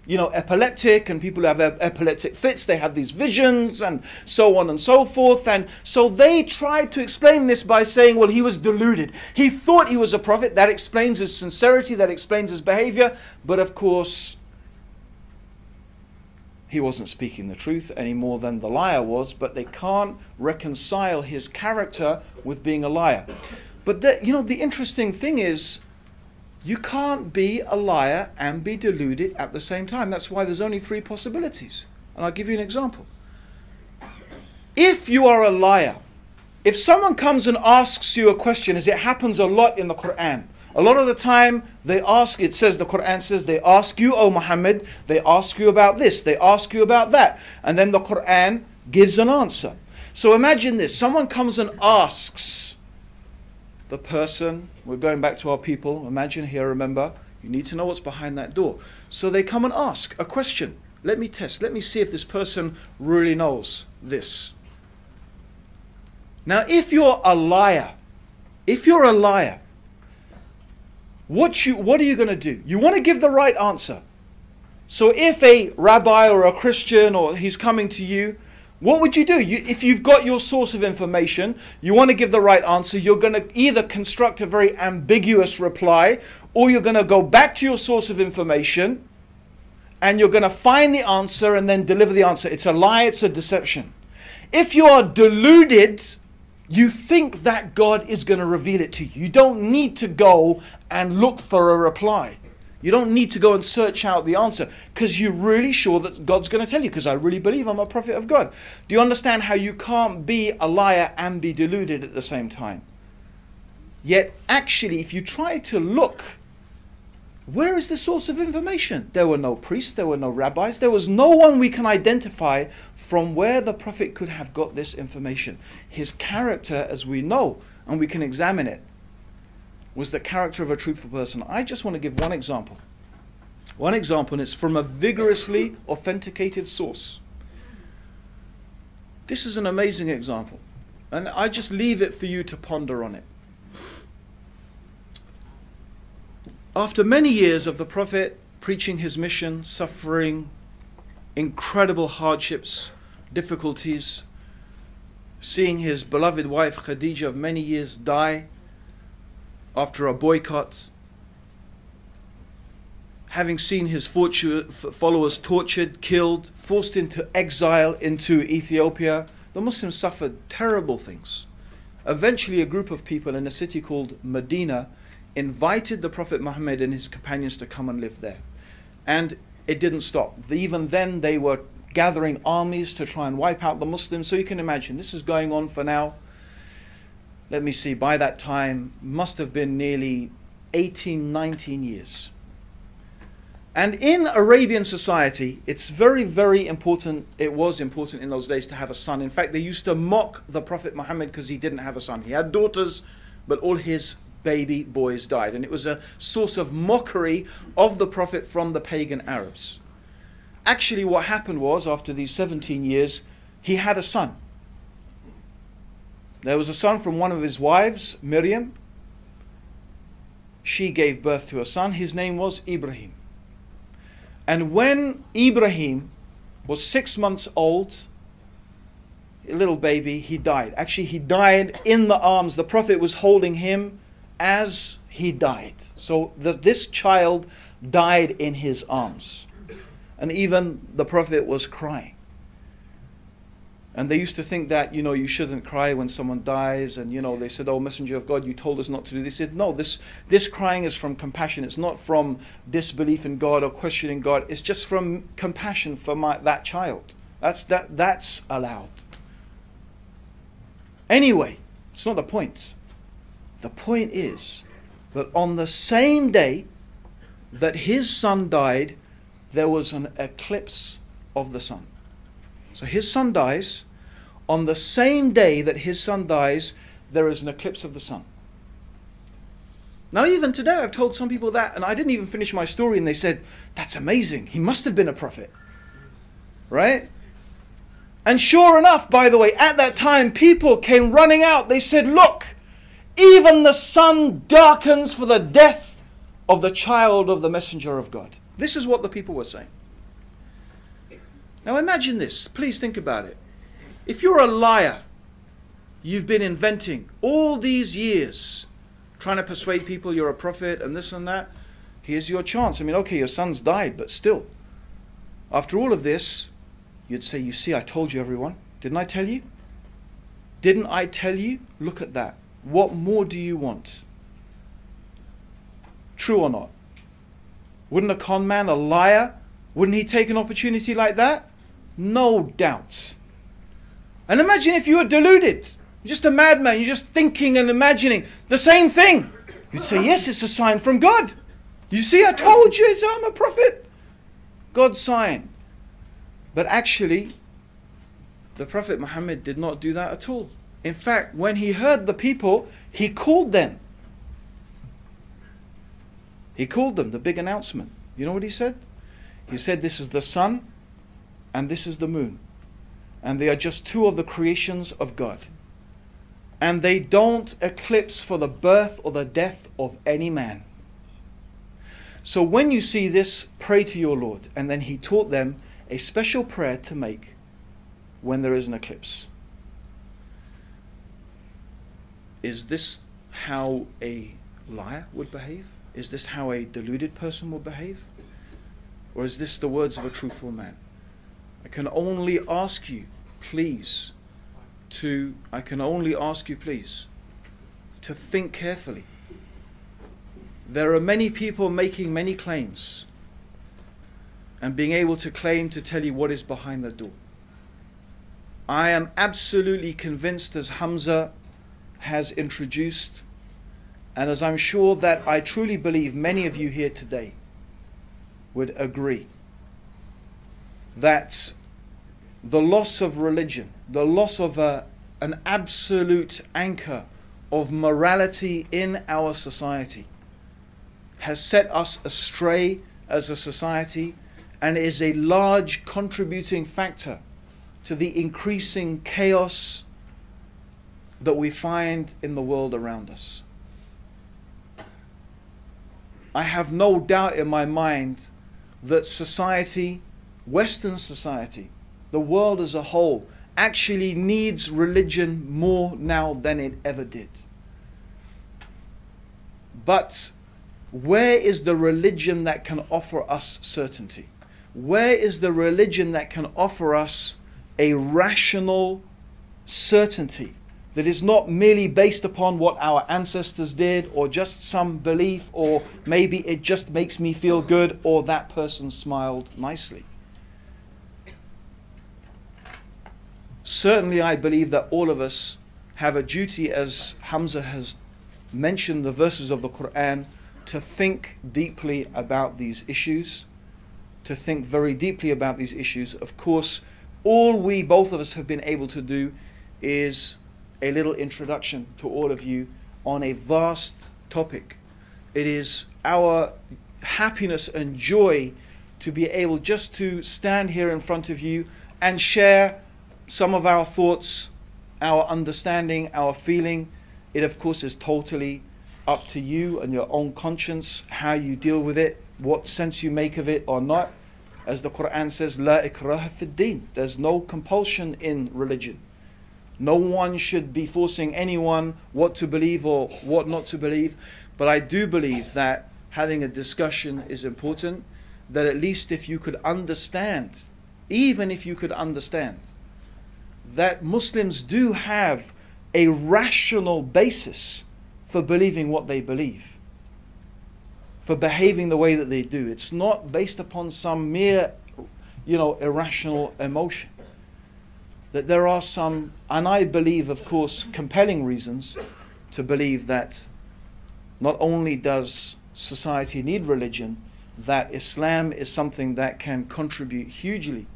epileptic, and people who have epileptic fits, they have these visions and so on and so forth. And so they tried to explain this by saying, well, he was deluded. He thought he was a prophet. That explains his sincerity, that explains his behavior. But of course, he wasn't speaking the truth any more than the liar was, but they can't reconcile his character with being a liar. But the interesting thing is, you can't be a liar and be deluded at the same time. That's why there's only three possibilities. And I'll give you an example. If you are a liar if someone comes and asks you a question, as it happens a lot in the Quran, a lot of the time they ask, it says, the Quran says, they ask you, O Muhammad, they ask you about this, they ask you about that. And then the Quran gives an answer. So imagine this, someone comes and asks the person, we're going back to our people, imagine here, remember, you need to know what's behind that door. So they come and ask a question. Let me test, let me see if this person really knows this. Now if you're a liar, what are you going to do? You want to give the right answer. So if a rabbi or a Christian or he's coming to you, what would you do? If you've got your source of information, you want to give the right answer, you're going to either construct a very ambiguous reply, or you're going to go back to your source of information and you're going to find the answer and then deliver the answer. It's a lie, it's a deception. If you are deluded, you think that God is going to reveal it to you. You don't need to go and look for a reply. You don't need to go and search out the answer because you're really sure that God's going to tell you, because I really believe I'm a prophet of God. Do you understand how you can't be a liar and be deluded at the same time? Yet actually, if you try to look, where is the source of information? There were no priests, there were no rabbis, there was no one we can identify from where the prophet could have got this information. His character, as we know, and we can examine it, was the character of a truthful person. I just want to give one example. One example, and it's from a vigorously authenticated source. This is an amazing example, and I just leave it for you to ponder on it. After many years of the Prophet preaching his mission, suffering incredible hardships, difficulties, seeing his beloved wife Khadija of many years die after a boycott, having seen his followers tortured, killed, forced into exile into Ethiopia, the Muslims suffered terrible things. Eventually a group of people in a city called Medina invited the Prophet Muhammad and his companions to come and live there. And it didn't stop. Even then they were gathering armies to try and wipe out the Muslims. So you can imagine, this is going on for now, let me see, by that time, must have been nearly 18, 19 years. And in Arabian society, it's very, very important, it was important in those days to have a son. In fact, they used to mock the Prophet Muhammad because he didn't have a son. He had daughters, but all his baby boys died. And it was a source of mockery of the Prophet from the pagan Arabs. Actually, what happened was, after these 17 years, he had a son. There was a son from one of his wives, Miriam. She gave birth to a son. His name was Ibrahim. And when Ibrahim was 6 months old, a little baby, he died. Actually, he died in the arms. The Prophet was holding him as he died. So this child died in his arms. And even the Prophet was crying. And they used to think that, you know, you shouldn't cry when someone dies. And, you know, they said, oh, Messenger of God, you told us not to do this. He said, no, this crying is from compassion. It's not from disbelief in God or questioning God. It's just from compassion for that child. That's allowed. Anyway, it's not the point. The point is that on the same day that his son died, there was an eclipse of the sun. So his son dies. On the same day that his son dies, there is an eclipse of the sun. Now even today I've told some people that, and I didn't even finish my story, and they said, that's amazing, he must have been a prophet. Right? And sure enough, by the way, at that time people came running out. They said, look, even the sun darkens for the death of the child of the Messenger of God. This is what the people were saying. Now imagine this, please think about it. If you're a liar, you've been inventing all these years, trying to persuade people you're a prophet and this and that, here's your chance. I mean, okay, your son's died, but still, after all of this, you'd say, you see, I told you, everyone. Didn't I tell you? Didn't I tell you? Look at that. What more do you want? True or not? Wouldn't a con man, a liar, wouldn't he take an opportunity like that? No doubt. And imagine if you were deluded. You're just a madman. You're just thinking and imagining the same thing. You'd say, yes, it's a sign from God. You see, I told you, I'm a prophet. God's sign. But actually, the Prophet Muhammad did not do that at all. In fact, when he heard the people, he called them. He called them, the big announcement. You know what he said? He said, this is the sun and this is the moon. And they are just two of the creations of God. And they don't eclipse for the birth or the death of any man. So when you see this, pray to your Lord. And then he taught them a special prayer to make when there is an eclipse. Is this how a liar would behave? Is this how a deluded person will behave? Or is this the words of a truthful man? I can only ask you, please, to think carefully. There are many people making many claims and being able to claim to tell you what is behind the door. I am absolutely convinced, as Hamza has introduced, and as I'm sure that I truly believe many of you here today would agree, that the loss of religion, the loss of an absolute anchor of morality in our society has set us astray as a society and is a large contributing factor to the increasing chaos that we find in the world around us. I have no doubt in my mind that society, Western society, the world as a whole, actually needs religion more now than it ever did. But where is the religion that can offer us certainty? Where is the religion that can offer us a rational certainty that is not merely based upon what our ancestors did, or just some belief, or maybe it just makes me feel good, or that person smiled nicely? Certainly I believe that all of us have a duty, as Hamza has mentioned the verses of the Quran, to think deeply about these issues, to think very deeply about these issues. Of course, all we, both of us, have been able to do is a little introduction to all of you on a vast topic. It is our happiness and joy to be able just to stand here in front of you and share some of our thoughts, our understanding, our feeling. It, of course, is totally up to you and your own conscience, how you deal with it, what sense you make of it or not. As the Quran says, La ikraha fid din. There's no compulsion in religion. No one should be forcing anyone what to believe or what not to believe. But I do believe that having a discussion is important, that at least if you could understand, even if you could understand, that Muslims do have a rational basis for believing what they believe, for behaving the way that they do. It's not based upon some mere, irrational emotion. That there are some, and I believe, of course, compelling reasons to believe that not only does society need religion, that Islam is something that can contribute hugely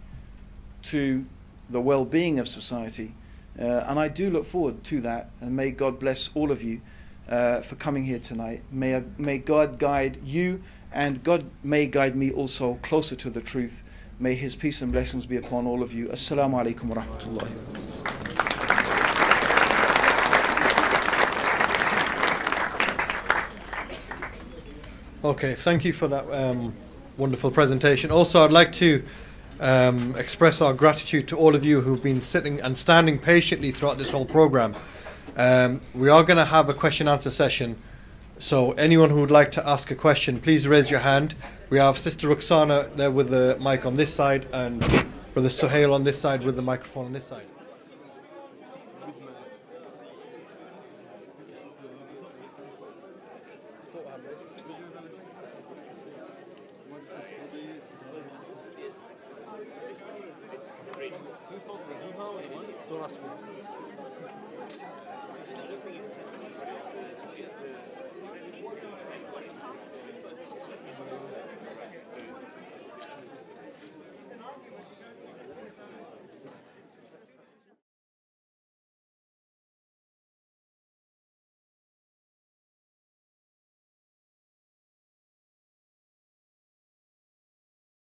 to the well-being of society. And I do look forward to that, and may God bless all of you for coming here tonight. May God guide you, and God may guide me also closer to the truth. May His peace and blessings be upon all of you. Assalamu alaikum wa rahmatullahi.
Okay, thank you for that wonderful presentation. Also, I'd like to express our gratitude to all of you who've been sitting and standing patiently throughout this whole program. We are going to have a question answer session, so anyone who would like to ask a question, please raise your hand. We have Sister Roxana there with the mic on this side, and Brother Suhail on this side with the microphone on this side.
Don't ask me.